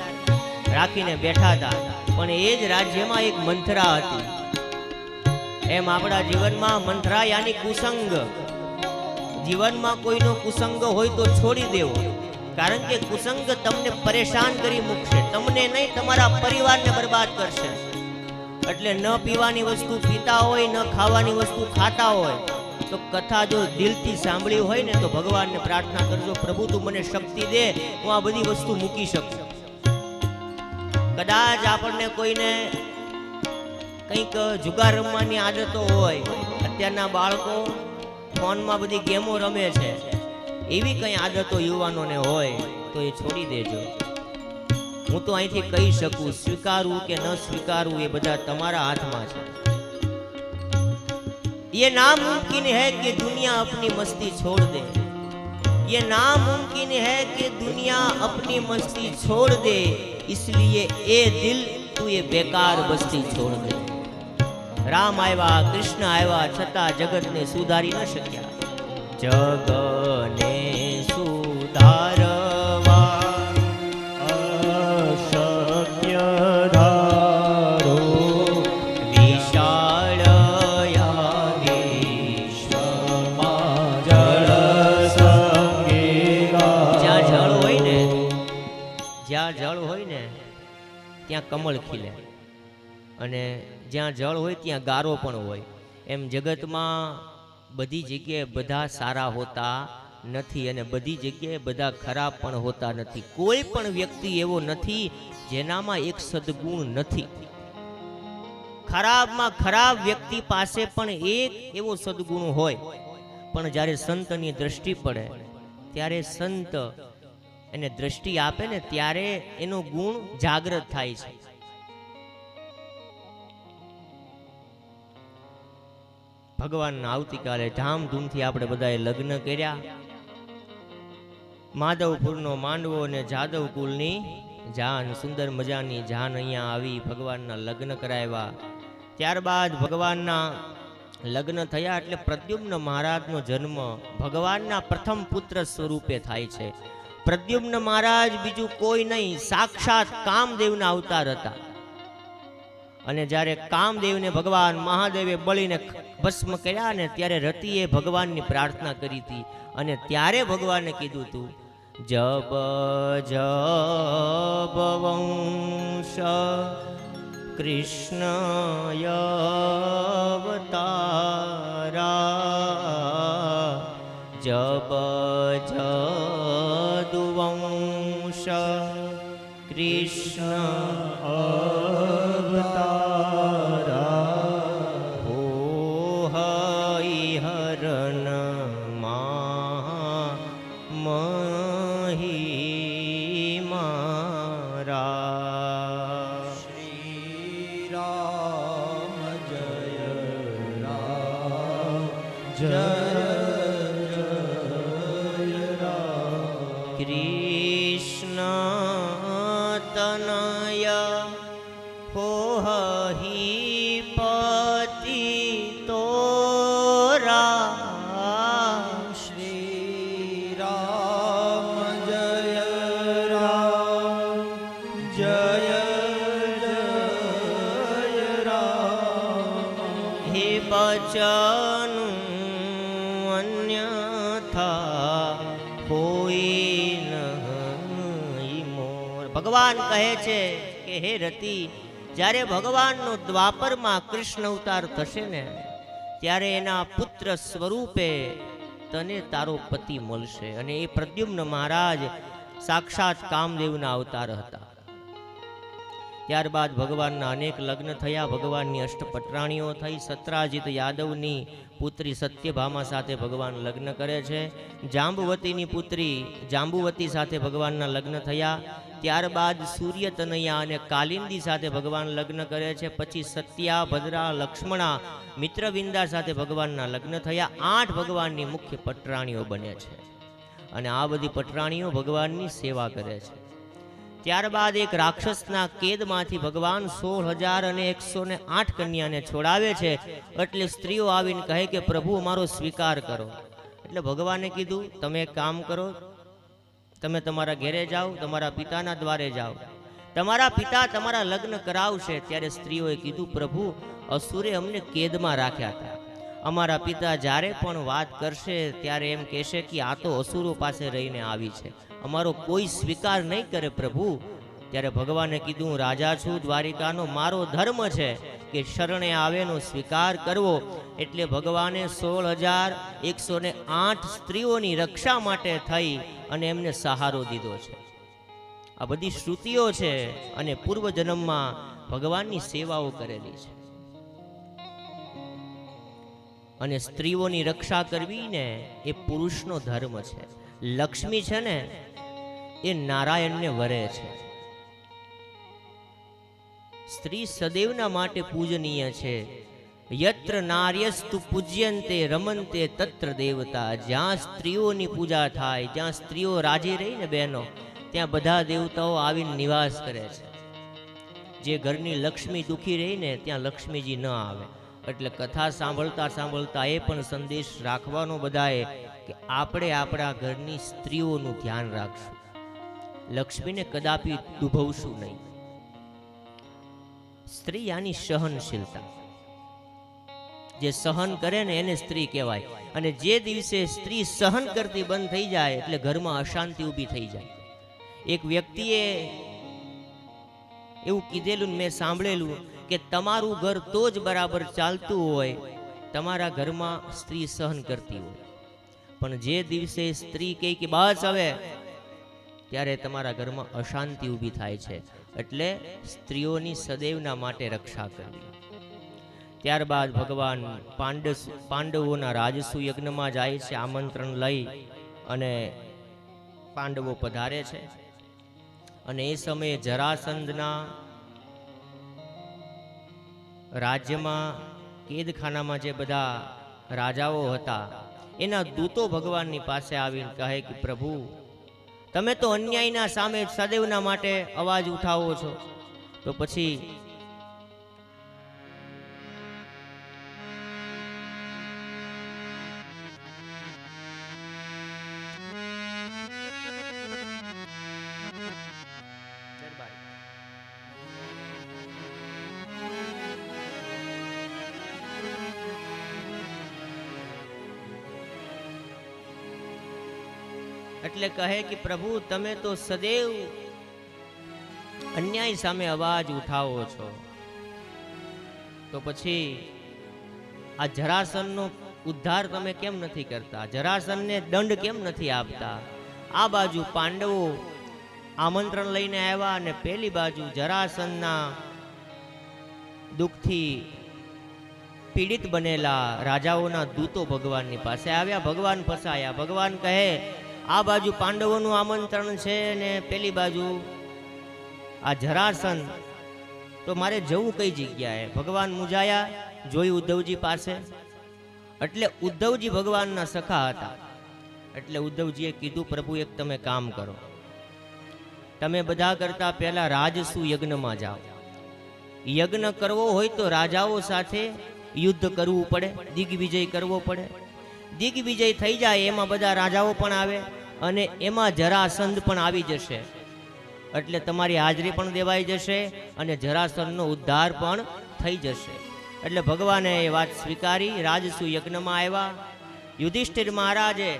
રાખીને બેઠા હતા. પણ એ જ રાજ્યમાં એક મંથરા હતી. એમ આપણા જીવનમાં મંથરા યાની કુસંગ. જીવનમાં કોઈનો કુસંગ હોય તો છોડી દેવો, કારણ કે કુસંગ તમને પરેશાન કરી મૂકશે. તમને નહીં, તમારા પરિવારને બરબાદ કરશે. એટલે ન પીવાની વસ્તુ પીતા હોય, ન ખાવાની વસ્તુ ખાતા હોય તો કથા જો દિલથી સાંભળી હોય ને તો ભગવાનને પ્રાર્થના કરજો, પ્રભુ તું મને શક્તિ દે, હું આ બધી વસ્તુ મૂકી શકું. કદાચ આપણને કોઈને કંઈક જુગાર રમવાની આદતો હોય, અત્યારના બાળકો ફોનમાં બધી ગેમો રમે છે, એવી કંઈ આદતો યુવાનોને હોય તો એ છોડી દેજો. હું તો અહીંથી કહી શકું, સ્વીકારવું કે ન સ્વીકારવું એ બધા તમારા હાથમાં છે. ये नामुमकिन है कि दुनिया अपनी मस्ती छोड़ दे. ये नामुमकिन है कि दुनिया अपनी मस्ती छोड़ दे. इसलिए ए दिल तू ये बेकार बस्ती छोड़ दे. राम आया, कृष्ण आया, छતાં जगतने सुधारी न शक्या. जगने सुधारवा અશક્ય ધારો. વિશાળ જળ સંગે જ્યાં જળ હોય ને, જ્યાં જળ હોય ને ત્યાં કમળ ખીલે, અને જ્યાં જળ હોય ત્યાં ગારો પણ હોય. એમ જગતમાં બધી જગ્યાએ બધા સારા હોતા નથી અને બધી જગ્યાએ બધા ખરાબ પણ હોતા નથી. કોઈ પણ વ્યક્તિ એવો નથી જેનામાં એક સદગુણ નથી. ખરાબમાં ખરાબ વ્યક્તિ પાસે પણ એક એવો સદગુણ હોય, પણ જ્યારે સંતની દ્રષ્ટિ પડે ત્યારે સંત એને દ્રષ્ટિ આપે ને ત્યારે એનો ગુણ જાગૃત થાય છે. ભગવાનના આવતીકાલે ધામધૂમથી આપણે બધાએ લગ્ન કર્યા. માધવપુરનો માંડવો અને જાદવ કુલની જાન, સુંદર મજાની જાન અહીંયા આવી ભગવાનના લગ્ન કરાવ્યા. ત્યારબાદ ભગવાનના લગ્ન થયા એટલે પ્રદ્યુમ્ન મહારાજનો જન્મ ભગવાનના પ્રથમ પુત્ર સ્વરૂપે થાય છે. પ્રદ્યુમ્ન મહારાજ બીજું કોઈ નહીં, સાક્ષાત કામદેવના અવતાર હતા. અને જ્યારે કામદેવને ભગવાન મહાદેવે બળીને ભસ્મ કર્યા ને ત્યારે રતિએ ભગવાનની પ્રાર્થના કરી હતી. અને ત્યારે ભગવાને કીધું હતું, જબ જબ વંશ કૃષ્ણ અવતારા, જબ જદુવંશ કૃષ્ણ અવતારા, હો હરિહરણ મહિમારા. શ્રી રામ જય રામ જય કૃષ્ણ તનય હો હિ પતિ તોરા. શ્રી રામ જય રામ જય જય રામ. હે બચન અન્યથા કોઈ નહીં મોર. ભગવાન કહે છે કે હે રતિ, જ્યારે ભગવાનનો દ્વાપરમાં કૃષ્ણ અવતાર થશે ને ત્યારે એના પુત્ર સ્વરૂપે તને તારો પતિ મળશે. અને એ પ્રદ્યુમ્ન મહારાજ સાક્ષાત કામદેવના અવતાર હતા. ત્યારબાદ ભગવાનના અનેક લગ્ન થયા. ભગવાનની અષ્ટપટરાણીઓ થઈ. સત્રાજીત યાદવની પુત્રી સત્યભામા સાથે ભગવાન લગ્ન કરે છે. જાંબુવતીની પુત્રી જાંબુવતી સાથે ભગવાનના લગ્ન થયા. ત્યારબાદ સૂર્યતનયા અને કાલિંદી સાથે ભગવાન લગ્ન કરે છે. પછી સત્યા, ભદ્રા, લક્ષ્મણા, મિત્રવિંદા સાથે ભગવાનના લગ્ન થયા. 8 ભગવાનની મુખ્ય પટરાણીઓ બને છે. અને આ બધી પટરાણીઓ ભગવાનની સેવા કરે છે. ત્યારબાદ એક રાક્ષસના કેદમાંથી ભગવાન 16,108 કન્યાને છોડાવે છે. એટલે સ્ત્રીઓ આવીને કહે કે પ્રભુ અમારો સ્વીકાર કરો. એટલે ભગવાને કીધું, તમે એક કામ કરો, તમે તમારા ઘેરે જાઓ, તમારા પિતાના દ્વારે જાઓ, તમારા પિતા તમારા લગ્ન કરાવશે. ત્યારે સ્ત્રીઓએ કીધું, પ્રભુ અસુરે અમને કેદમાં રાખ્યા હતા. અમારા પિતા જ્યારે પણ વાત કરશે ત્યારે એમ કહેશે કે આ તો અસુરો પાસે રહીને આવી છે, અમારો કોઈ સ્વીકાર નહીં કરે પ્રભુ. ત્યારે ભગવાને કીધું, હું રાજા છું દ્વારિકાનો, મારો ધર્મ છે કે શરણે આવેનો સ્વીકાર કરવો. એટલે ભગવાને 16,108 સ્ત્રીઓની રક્ષા માટે થઈ અને એમને સહારો દીધો છે. આ બધી શ્રુતિઓ છે અને પૂર્વજન્મમાં ભગવાનની સેવાઓ કરેલી છે. અને સ્ત્રીઓની રક્ષા કરવી ને એ પુરુષનો ધર્મ છે. લક્ષ્મી છે ને એ નારાયણને વરે છે. સ્ત્રી સદૈવના માટે પૂજનીય છે. યત્ર નાર્યસ્તુ પૂજ્યંતે રમંતે તત્ર દેવતા. જ્યાં સ્ત્રીઓની પૂજા થાય, જ્યાં સ્ત્રીઓ રાજી રહી ને બહેનો, ત્યાં બધા દેવતાઓ આવીને નિવાસ કરે છે. જે ઘરની લક્ષ્મી દુખી રહી ને ત્યાં લક્ષ્મીજી ન આવે. એટલે કથા સાંભળતા સાંભળતા એ પણ સંદેશ રાખવાનો બધાએ કે આપણે આપણા ઘરની સ્ત્રીઓનું ધ્યાન રાખશું, લક્ષ્મીને કદાપી દુભવશું નહીં. સ્ત્રી આની સહનશીલતા, જે સહન કરે ને એને સ્ત્રી કહેવાય. અને જે દિવસે સ્ત્રી સહન કરતી બંધ થઈ જાય એટલે ઘરમાં અશાંતિ ઊભી થઈ જાય. એક વ્યક્તિએ એવું કીધેલું, મેં સાંભળેલું કે તમારું ઘર તો જ બરાબર ચાલતું હોય તમારા ઘરમાં સ્ત્રી સહન કરતી હોય, પણ જે દિવસે સ્ત્રી કહે કે બસ હવે, ત્યારે તમારા ઘરમાં અશાંતિ ઊભી થાય છે. એટલે સ્ત્રીઓની સદૈવના માટે રક્ષા કરવી. ત્યારબાદ ભગવાન પાંડવોના રાજસુ યજ્ઞમાં જાય છે. આમંત્રણ લઈ અને પાંડવો પધારે છે. અને એ સમયે જરાસંધના રાજ્યમાં કેદખાનામાં જે બધા રાજાઓ હતા એના દૂતો ભગવાનની પાસે આવીને કહે કે પ્રભુ તમે તો અન્યાયના સામે સદૈવના માટે અવાજ ઉઠાવો છો, તો પછી એટલે કહે કે પ્રભુ તમે તો સદૈવ અન્યાય સામે અવાજ ઉઠાવો છો, તો પછી આ જરાસનનો ઉદ્ધાર તમે કેમ નથી કરતા? જરાસનને દંડ કેમ નથી આપતા? આ બાજુ પાંડવો આમંત્રણ લઈને આવ્યા અને પેલી બાજુ જરાસનના દુઃખથી પીડિત બનેલા રાજાઓના દૂતો ભગવાનની પાસે આવ્યા. ભગવાન ફસાયા. ભગવાન કહે આ બાજુ પાંડવોનું આમંત્રણ છે ને પેલી બાજુ આ જરાસન, તો મારે જવું કઈ જગ્યાએ? ભગવાન મૂંઝાયા, જોયું ઉદ્ધવજી પાસે. એટલે ઉદ્ધવજી ભગવાનના સખા હતા. એટલે ઉદ્ધવજીએ કીધું પ્રભુ એક તમે કામ કરો, તમે બધા કરતા પહેલા રાજસુ યજ્ઞમાં જાઓ. યજ્ઞ કરવો હોય તો રાજાઓ સાથે યુદ્ધ કરવું પડે, દિગ્વિજય કરવો પડે. દિગ્વિજય થઈ જાય એમાં બધા રાજાઓ પણ આવે અને એમાં જરાસંધ પણ આવી જશે. એટલે તમારી હાજરી પણ દેવાઈ જશે અને જરાસંધનો ઉદ્ધાર પણ થઈ જશે. એટલે ભગવાને એ વાત સ્વીકારી. રાજસુ યજ્ઞમાં આવ્યા. યુધિષ્ઠિર મહારાજે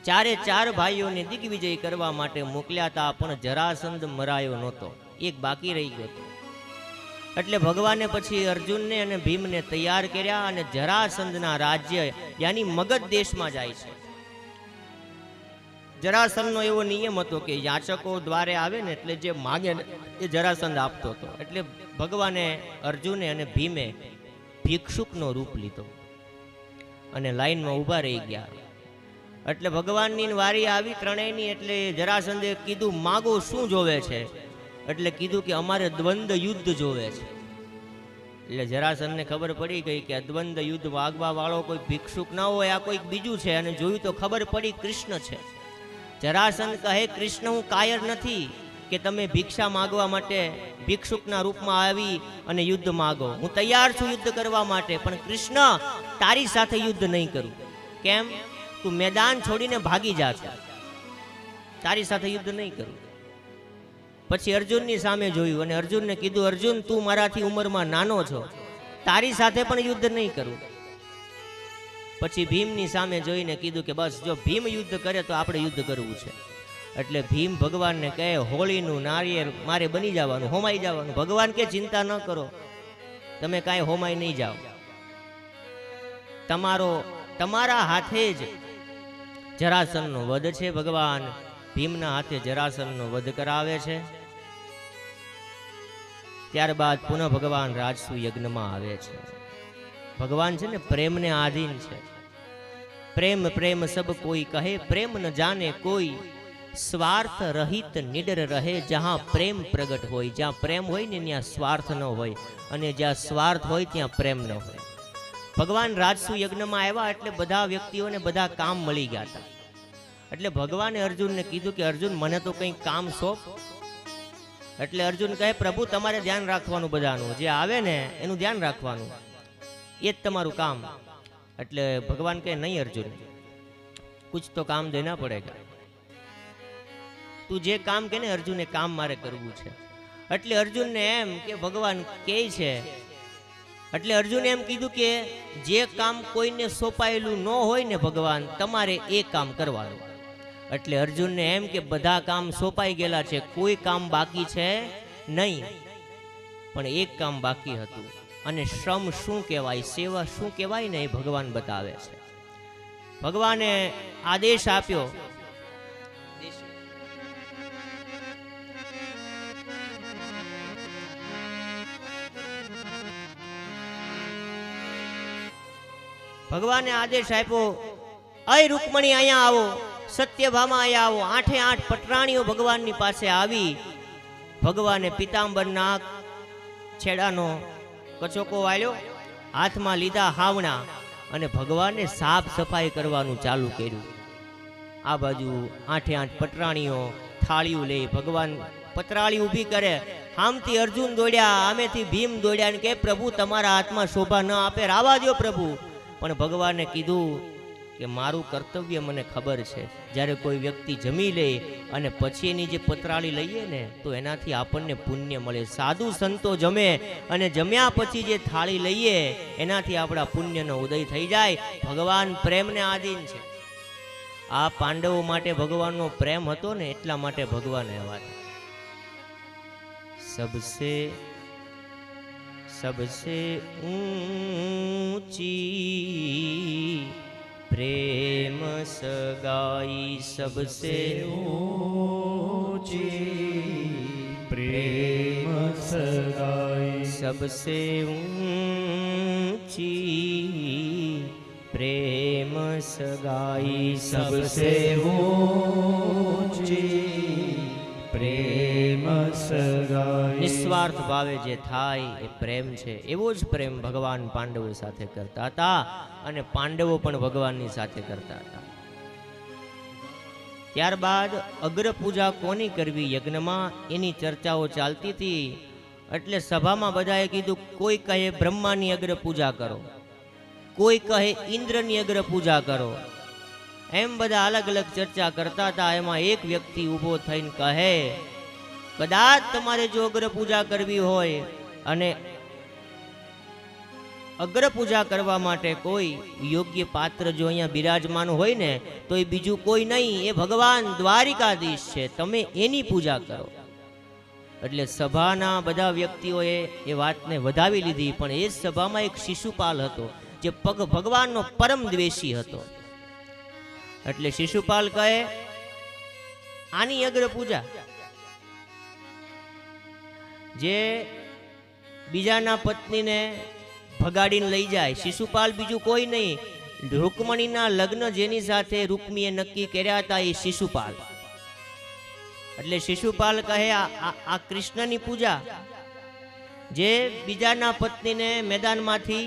ચારે ચાર ભાઈઓને દિગ્વિજય કરવા માટે મોકલ્યા હતા, પણ જરાસંધ મરાયો નહોતો, એક બાકી રહી ગયો હતો. એટલે ભગવાને પછી અર્જુનને અને ભીમને તૈયાર કર્યા અને જરાસંધના રાજ્ય યાની મગધ દેશમાં જાય છે. જરાસંધનો એવો નિયમ હતો કે યાચકો દ્વારે આવે ને એટલે જે માગે એ જરાસંધ આપતો હતો. એટલે ભગવાને અર્જુને અને ભીમે ભિક્ષુકનો રૂપ લીધો અને લાઈનમાં ઊભા રહી ગયા. એટલે ભગવાનની વારી આવી ત્રણેયની. એટલે જરાસંધે કીધું માગો શું જોવે છે? એટલે કીધું કે અમારે દ્વંદ યુદ્ધ જોવે છે. એટલે જરાસંધને ખબર પડી ગઈ કે દ્વંદ યુદ્ધ વાગવા વાળો કોઈ ભિક્ષુક ના હોય, આ કોઈક બીજું છે. અને જોયું તો ખબર પડી કૃષ્ણ છે. જરાસંધ કહે કૃષ્ણ હું કાયર નથી કે તમે ભિક્ષા માગવા માટે ભિક્ષુકના રૂપમાં આવી અને યુદ્ધ માગો. હું તૈયાર છું યુદ્ધ કરવા માટે, પણ કૃષ્ણ તારી સાથે યુદ્ધ નહીં કરું. કેમ? તું મેદાન છોડીને ભાગી જા છો, તારી સાથે યુદ્ધ નહીં કરું. પછી અર્જુનની સામે જોયું અને અર્જુનને કીધું અર્જુન તું મારાથી ઉંમરમાં નાનો છો, તારી સાથે પણ યુદ્ધ નહીં કરું. પછી ભીમની સામે જોઈને કીધું કે બસ જો ભીમ યુદ્ધ કરે તો આપણે યુદ્ધ કરવું છે. એટલે ભીમ ભગવાનને કહે હોળીનું નારિયેળ મારે બની જવાનું, હોમાઈ જવાનું. ભગવાન કે ચિંતા ન કરો, તમે કાંઈ હોમાઈ નહીં જાઓ, તમારા હાથે જ જરાસનનો વધ છે. ભગવાન ભીમના હાથે જરાસનનો વધ કરાવે છે. ત્યારબાદ પુનઃ ભગવાન રાજસુ યજ્ઞમાં આવે છે. ભગવાન છે ને પ્રેમને આધીન છે. પ્રેમ પ્રેમ સબ કોઈ કહે, પ્રેમ ન જાને કોઈ, સ્વાર્થ રહિત નિડર રહે. જ્યાં પ્રેમ પ્રગટ હોય, જ્યાં પ્રેમ હોય ને ત્યાં સ્વાર્થ ન હોય, અને જ્યાં સ્વાર્થ હોય ત્યાં પ્રેમ ન હોય. ભગવાન રાજસુ યજ્ઞમાં આવ્યા એટલે બધા વ્યક્તિઓને બધા કામ મળી ગયા હતા. એટલે ભગવાને અર્જુનને કીધું કે અર્જુન મને તો કંઈ કામ સોંપ. એટલે અર્જુન કહે પ્રભુ તમારે ધ્યાન રાખવાનું, બધાનું જે આવે ને એનું ધ્યાન રાખવાનું, એ જ તમારું કામ. એટલે ભગવાન કહે નહીં અર્જુન, કુછ તો કામ દેના પડેગા. તું જે કામ કે ને અર્જુન એ કામ મારે કરવું છે. એટલે અર્જુનને એમ કે ભગવાન કહે છે. એટલે અર્જુને એમ કીધું કે જે કામ કોઈને સોંપાયેલું ન હોય ને ભગવાન તમારે એ કામ કરવાનું. એટલે અર્જુનને એમ કે બધા કામ સોંપાઈ ગયેલા છે, કોઈ કામ બાકી છે નહીં. પણ એક કામ બાકી હતું, અને શ્રમ શું કહેવાય, સેવા શું કહેવાય ને એ ભગવાન બતાવે છે. ભગવાને આદેશ આપ્યો ભગવાને આદેશ આપ્યો અય રૂકમણી અહીંયા આવો, સત્યભામા અહીંયા આવો. 8 પટરાણીઓ ભગવાનની પાસે આવી. ભગવાને પિતાંબરના છેડાનો કચોકો વાળ્યો, હાથમાં લીધા હાવણા અને ભગવાને સાફ સફાઈ કરવાનું ચાલુ કર્યું. આ બાજુ 8 પટરાણીઓ થાળીઓ લે, ભગવાન પતરાળી ઊભી કરે, આમથી અર્જુન દોડ્યા, આમેથી ભીમ દોડ્યા ને કે પ્રભુ તમારા હાથમાં શોભા ન આપે, રાવા દો પ્રભુ. પણ ભગવાને કીધું કે મારું કર્તવ્ય મને ખબર છે. જ્યારે કોઈ વ્યક્તિ જમી લે અને પછી એની જે પતરાળી લઈએ ને તો એનાથી આપણને પુણ્ય મળે. સાધુ સંતો જમે અને જમ્યા પછી જે થાળી લઈએ એનાથી આપણા પુણ્યનો ઉદય થઈ જાય. ભગવાન પ્રેમને આધીન છે. આ પાંડવો માટે ભગવાનનો પ્રેમ હતો ને એટલા માટે ભગવાન એવા હતા. सबसे ऊंची प्रेम सगाई, सबसे ऊंची प्रेम सगाई, सबसे ऊंची प्रेम सगाई, सबसे ऊंची प्रेम सगाई. નિસ્વાર્થ ભાવે જે થાય એ પ્રેમ છે. એવો જ પ્રેમ ભગવાન પાંડવો સાથે કરતા હતા અને પાંડવો પણ ભગવાનની સાથે કરતા હતા. ત્યારબાદ અગ્ર પૂજા કોની કરવી યજ્ઞમાં એની ચર્ચાઓ ચાલતી હતી. એટલે સભામાં બધાએ કીધું, કોઈ કહે બ્રહ્માની અગ્ર પૂજા કરો, કોઈ કહે ઇન્દ્રની અગ્ર પૂજા કરો. એમ બધા અલગ અલગ ચર્ચા કરતા હતા. એમાં એક વ્યક્તિ ઊભો થઈને કહે, કદાચ તમારે જો અગ્ર પૂજા કરવી હોય અને અગ્ર પૂજા કરવા માટે કોઈ યોગ્ય પાત્ર જો અહીંયા બિરાજમાન હોય ને તો એ બીજું કોઈ નહીં, એ ભગવાન દ્વારિકાધીશ છે, તમે એની પૂજા કરો. એટલે સભાના બધા વ્યક્તિઓએ એ વાતને વધાવી લીધી. પણ એ સભામાં એક શિશુપાલ હતો જે ભગવાનનો પરમ દ્વેષી હતો. એટલે શિશુપાલ કહે, આની અગ્ર પૂજા. જે બીજાના પત્નીને ભગાડીને લઈ જાય, શિશુપાલ બીજું કોઈ નહીં, રૂકમણીના લગ્ન જેની સાથે રૂકમીએ નક્કી કર્યા હતા એ શિશુપાલ. એટલે શિશુપાલ કહે, આ કૃષ્ણની પૂજા. જે બીજાના પત્નીને મેદાનમાંથી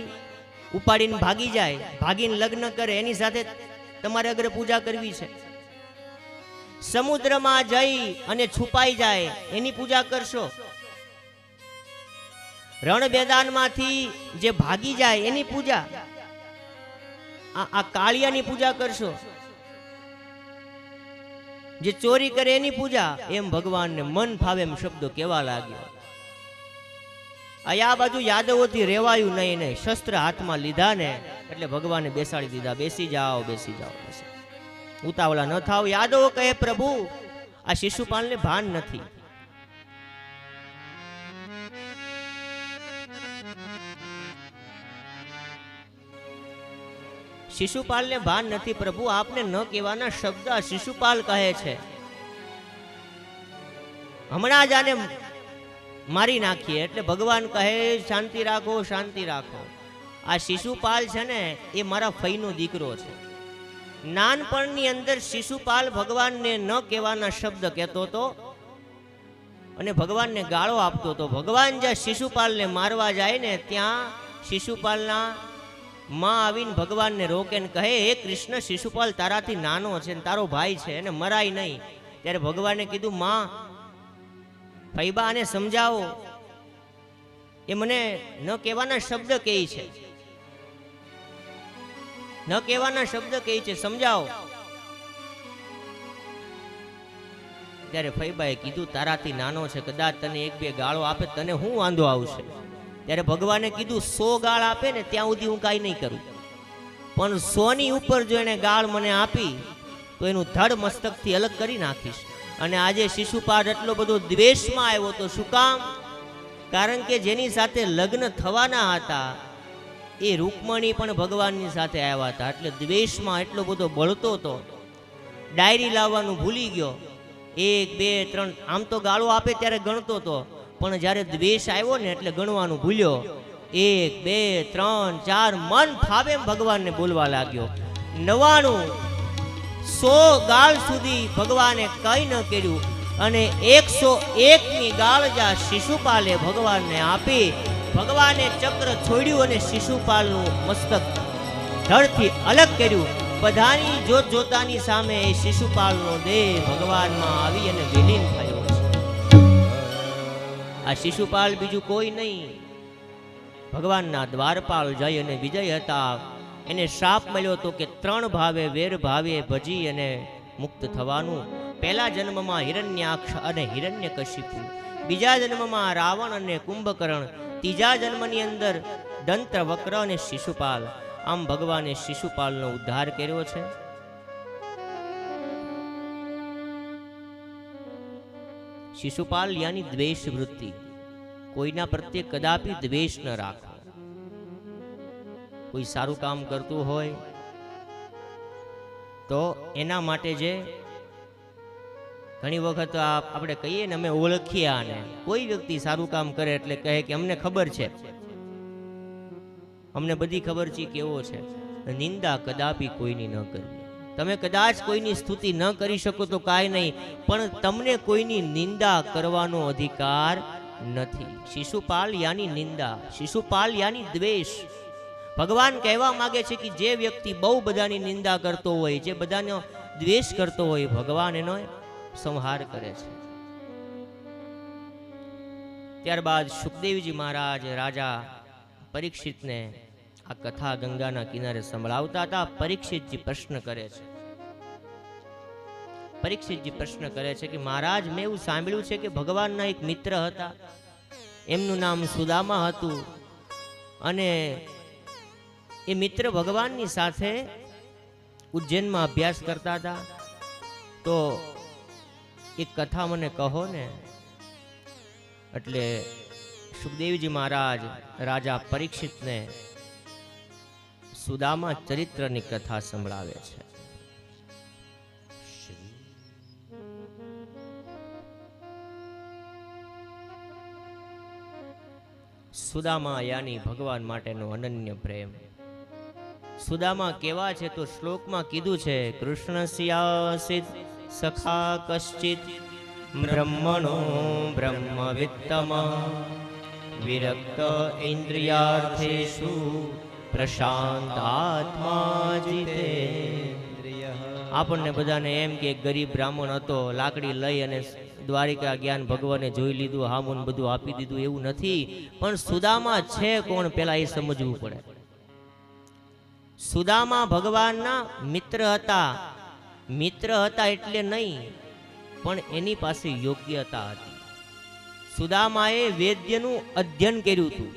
ઉપાડીને ભાગી જાય, ભાગીને લગ્ન કરે, એની સાથે તમારે અગ્ર પૂજા કરવી છે. સમુદ્રમાં જઈ અને છુપાઈ જાય એની પૂજા કરશો. રણ મેદાનમાંથી જે ભાગી જાય એની પૂજા, આ કાળિયાની પૂજા કરશો. જે ચોરી કરે એની પૂજા. એમ ભગવાનને મન ફાવે એમ શબ્દો કેવા લાગ્યો. આ બાજુ યાદવોથી રેવાયું નહીં. શસ્ત્ર હાથમાં લીધા ને એટલે ભગવાને બેસાડી દીધા. બેસી જાઓ, બેસી જાઓ. ઉતાવળા ન થાવ. યાદવો કહે, પ્રભુ આ શિશુપાલને ભાન નથી. શિશુપાલને ભાન નથી પ્રભુ, આપને ન કહેવાના શબ્દ આ શિશુપાલ કહે છે. હમણાં જ આને મારી નાખીએ. એટલે ભગવાન કહે, શાંતિ રાખો, શાંતિ રાખો. આ શિશુપાલ છે ને એ મારા ફઈનો દીકરો છે. નાનપણની અંદર શિશુપાલ ભગવાનને ન કહેવાના શબ્દ કહેતો હતો અને ભગવાનને ગાળો આપતો હતો. ભગવાન જ્યાં શિશુપાલને મારવા જાય ને ત્યાં શિશુપાલના માં આવીને ભગવાનને રોકે ને કહે, હે કૃષ્ણ, શિશુપાલ તારાથી નાનો છે ને તારો ભાઈ છે એને મરાય નહીં. ત્યારે ભગવાને કીધું, માં ફૈબા આને સમજાવો, એ મને ન કહેવાના શબ્દ કહે છે, ન કહેવાના શબ્દ કહે છે, સમજાવો. ત્યારે ફૈબાએ કીધું, તારાથી નાનો છે, કદાચ તને એક બે ગાળો આપે તને શું વાંધો આવશે. ત્યારે ભગવાને કીધું, 100 ગાળ આપે ને ત્યાં સુધી હું કાંઈ નહીં કરું, પણ 100 ની ઉપર જો એને ગાળ મને આપી તો એનું ધડ મસ્તકથી અલગ કરી નાખીશ. અને આજે શિશુપાલ એટલો બધો દ્વેષમાં આવ્યો તો શું કામ? કારણ કે જેની સાથે લગ્ન થવાના હતા એ રૂકમણી પણ ભગવાનની સાથે આવ્યા હતા. એટલે દ્વેષમાં એટલો બધો બળતો હતો, ડાયરી લાવવાનું ભૂલી ગયો. 1 2 3 આમ તો ગાળો આપે ત્યારે ગણતો હતો, પણ જ્યારે દ્વેષ આવ્યો ને એટલે ગણવાનું ભૂલ્યો. 1 2 3 4 મન ફાવે એમ ભગવાનને બોલવા લાગ્યો. 99 100 ગાળ સુધી ભગવાને કઈ ન કર્યું અને 101ની ગાળ જ્યાં શિશુપાલે ભગવાનને આપી, ભગવાને ચક્ર છોડ્યું અને શિશુપાલનું મસ્તક ધડથી અલગ કર્યું બધાની જોત જોતાની સામે એ શિશુપાલનો દેહ ભગવાનમાં આવી અને વિલીન થયો છે. આ શિશુપાલ બીજું કોઈ નહીં, ભગવાનના દ્વારપાલ જય અને વિજય હતા. એને શાપ મળ્યો હતો કે 3 ભાવે વેર ભાવે ભજી અને મુક્ત થવાનું. પહેલા જન્મમાં હિરણ્યાક્ષ અને હિરણ્યકશિપુ, બીજા જન્મમાં રાવણ અને કુંભકર્ણ, ત્રીજા જન્મની અંદર દંતવક્ર અને શિશુપાલ. આમ ભગવાને શિશુપાલનો ઉદ્ધાર કર્યો છે. શિશુપાલ યાની દ્વેષ વૃત્તિ, કોઈના પ્રત્યે કદાપી દ્વેષ ન રાખવો. કોઈ સારું કામ કરતું હોય તો એના માટે જે ઘણી વખત આપણે કહીએ ને, અમે ઓળખીએ આને. કોઈ વ્યક્તિ સારું કામ કરે એટલે કહે કે અમને ખબર છે, અમને બધી ખબર છે કેવો છે. નિંદા કદાપી કોઈની ન કરવી. તમે કદાચ કોઈની સ્તુતિ ન કરી શકો તો કાંઈ નહીં, પણ તમને કોઈની નિંદા કરવાનો અધિકાર નથી. શિશુપાલ યાની નિંદા, શિશુપાલ યાની દ્વેષ. ભગવાન કહેવા માંગે છે કે જે વ્યક્તિ બહુ બધાની નિંદા કરતો હોય, જે બધાનો દ્વેષ કરતો હોય, ભગવાન એનો સંહાર કરે છે. ત્યારબાદ સુખદેવજી મહારાજ રાજા પરીક્ષિતને આ કથા ગંગાના કિનારે સંભળાવતા હતા. પરીક્ષિતજી પ્રશ્ન કરે છે, પરીક્ષિતજી પ્રશ્ન કરે છે કે મહારાજ, મેં એવું સાંભળ્યું છે કે ભગવાનના એક મિત્ર હતા, એમનું નામ સુદામા હતું, અને એ મિત્ર ભગવાનની સાથે ઉજ્જૈનમાં અભ્યાસ કરતા હતા. તો એક કથા મને કહો ને. એટલે સુખદેવજી મહારાજ રાજા પરીક્ષિતને સુદામા ચરિત્રની કથા સંભળાવે છે. સુદામા યાની ભગવાન માટેનો અનન્ય પ્રેમ. સુદામા કેવા છે તો શ્લોકમાં કીધું છે, કૃષ્ણસ્યાસિત સખા કશ્ચિત બ્રહ્મણો બ્રહ્મવિત્તમા વિરક્ત ઇન્દ્રિયાર્થેષુ પ્રશાંતાત્મા જીતેન્દ્રિય. આપણને બધાને એમ કે ગરીબ બ્રાહ્મણ હતો, લાકડી લઈ અને દ્વારિકા જ્ઞાન ભગવાને જોઈ લીધું, હામુન બધું આપી દીધું, એવું નથી. પણ સુદામા છે કોણ પેલા એ સમજવું પડે. સુદામા ભગવાનના મિત્ર હતા. મિત્ર હતા એટલે નહીં, પણ એની પાસે યોગ્યતા હતી. સુદામાએ વેદ્યનું અધ્યયન કર્યું હતું,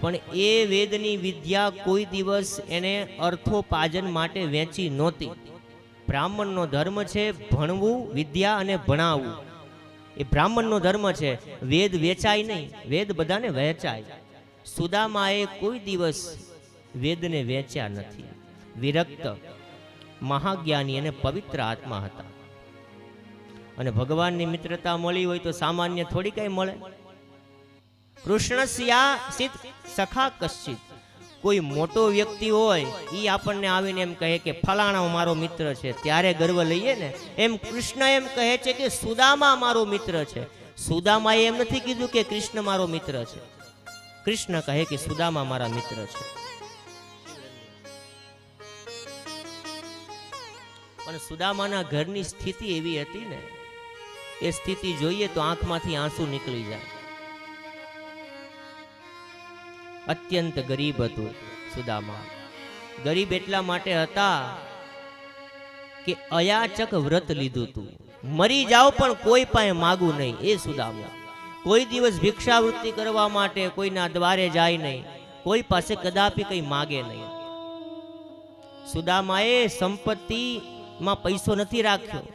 પણ એ વેદની વિદ્યા કોઈ દિવસ એને અર્થોપાર્જન માટે વેચી નહોતી. બ્રાહ્મણનો ધર્મ છે ભણવું, વિદ્યા અને ભણાવવું. એ બ્રાહ્મણનો ધર્મ છે. વેદ વેચાય નહીં, વેદ બધાને વહેંચાય. સુદામાએ કોઈ દિવસ વેદને વેચ્યા નથી. વિરક્ત, મહાજ્ઞાની અને પવિત્ર આત્મા હતા. અને ભગવાનની મિત્રતા મળી હોય તો સામાન્ય થોડી કઈ મળે. કૃષ્ણસ્યાસિત સખા કશ્ચિત. કોઈ મોટો વ્યક્તિ હોય એ આપણને આવીને એમ કહે કે ફલાણા મારો મિત્ર છે, ત્યારે ગર્વ લઈએ ને. એમ કૃષ્ણ એમ કહે છે કે સુદામા મારો મિત્ર છે. સુદામાએ એમ નથી કીધું કે કૃષ્ણ મારો મિત્ર છે. કૃષ્ણ કહે કે સુદામા મારા મિત્ર છે. પણ સુદામાના ઘરની સ્થિતિ એવી હતી ને, એ સ્થિતિ જોઈએ તો આંખમાંથી આંસુ નીકળી જાય. અત્યંત ગરીબ હતું સુદામા. ગરીબ એટલા માટે હતા કે અયાચક વ્રત લીધું હતું. મરી જાઓ પણ કોઈ પાસે માગું નહીં. એ સુદામા કોઈ દિવસ ભિક્ષાવૃત્તિ કરવા માટે કોઈના દ્વારે જાય નહીં, કોઈ પાસે કદાપી કંઈ માગે નહીં. સુદામાએ સંપત્તિમાં પૈસો નથી રાખ્યો.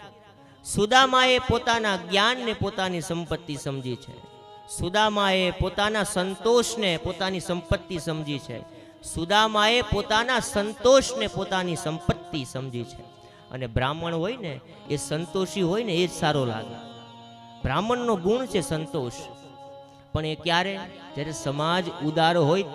સુદામાએ પોતાના જ્ઞાનને પોતાની સંપત્તિ સમજી છે. સુદામાએ પોતાના સંતોષને પોતાની સંપત્તિ સમજી છે. સુદામાએ પોતાના સંતોષને પોતાની સંપત્તિ સમજી છે. અને બ્રાહ્મણ હોય ને એ સંતોષી હોય ને એ જ સારો લાગે. બ્રાહ્મણનો ગુણ છે સંતોષ. પણ એ ક્યારે? જ્યારે સમાજ ઉદાર હોય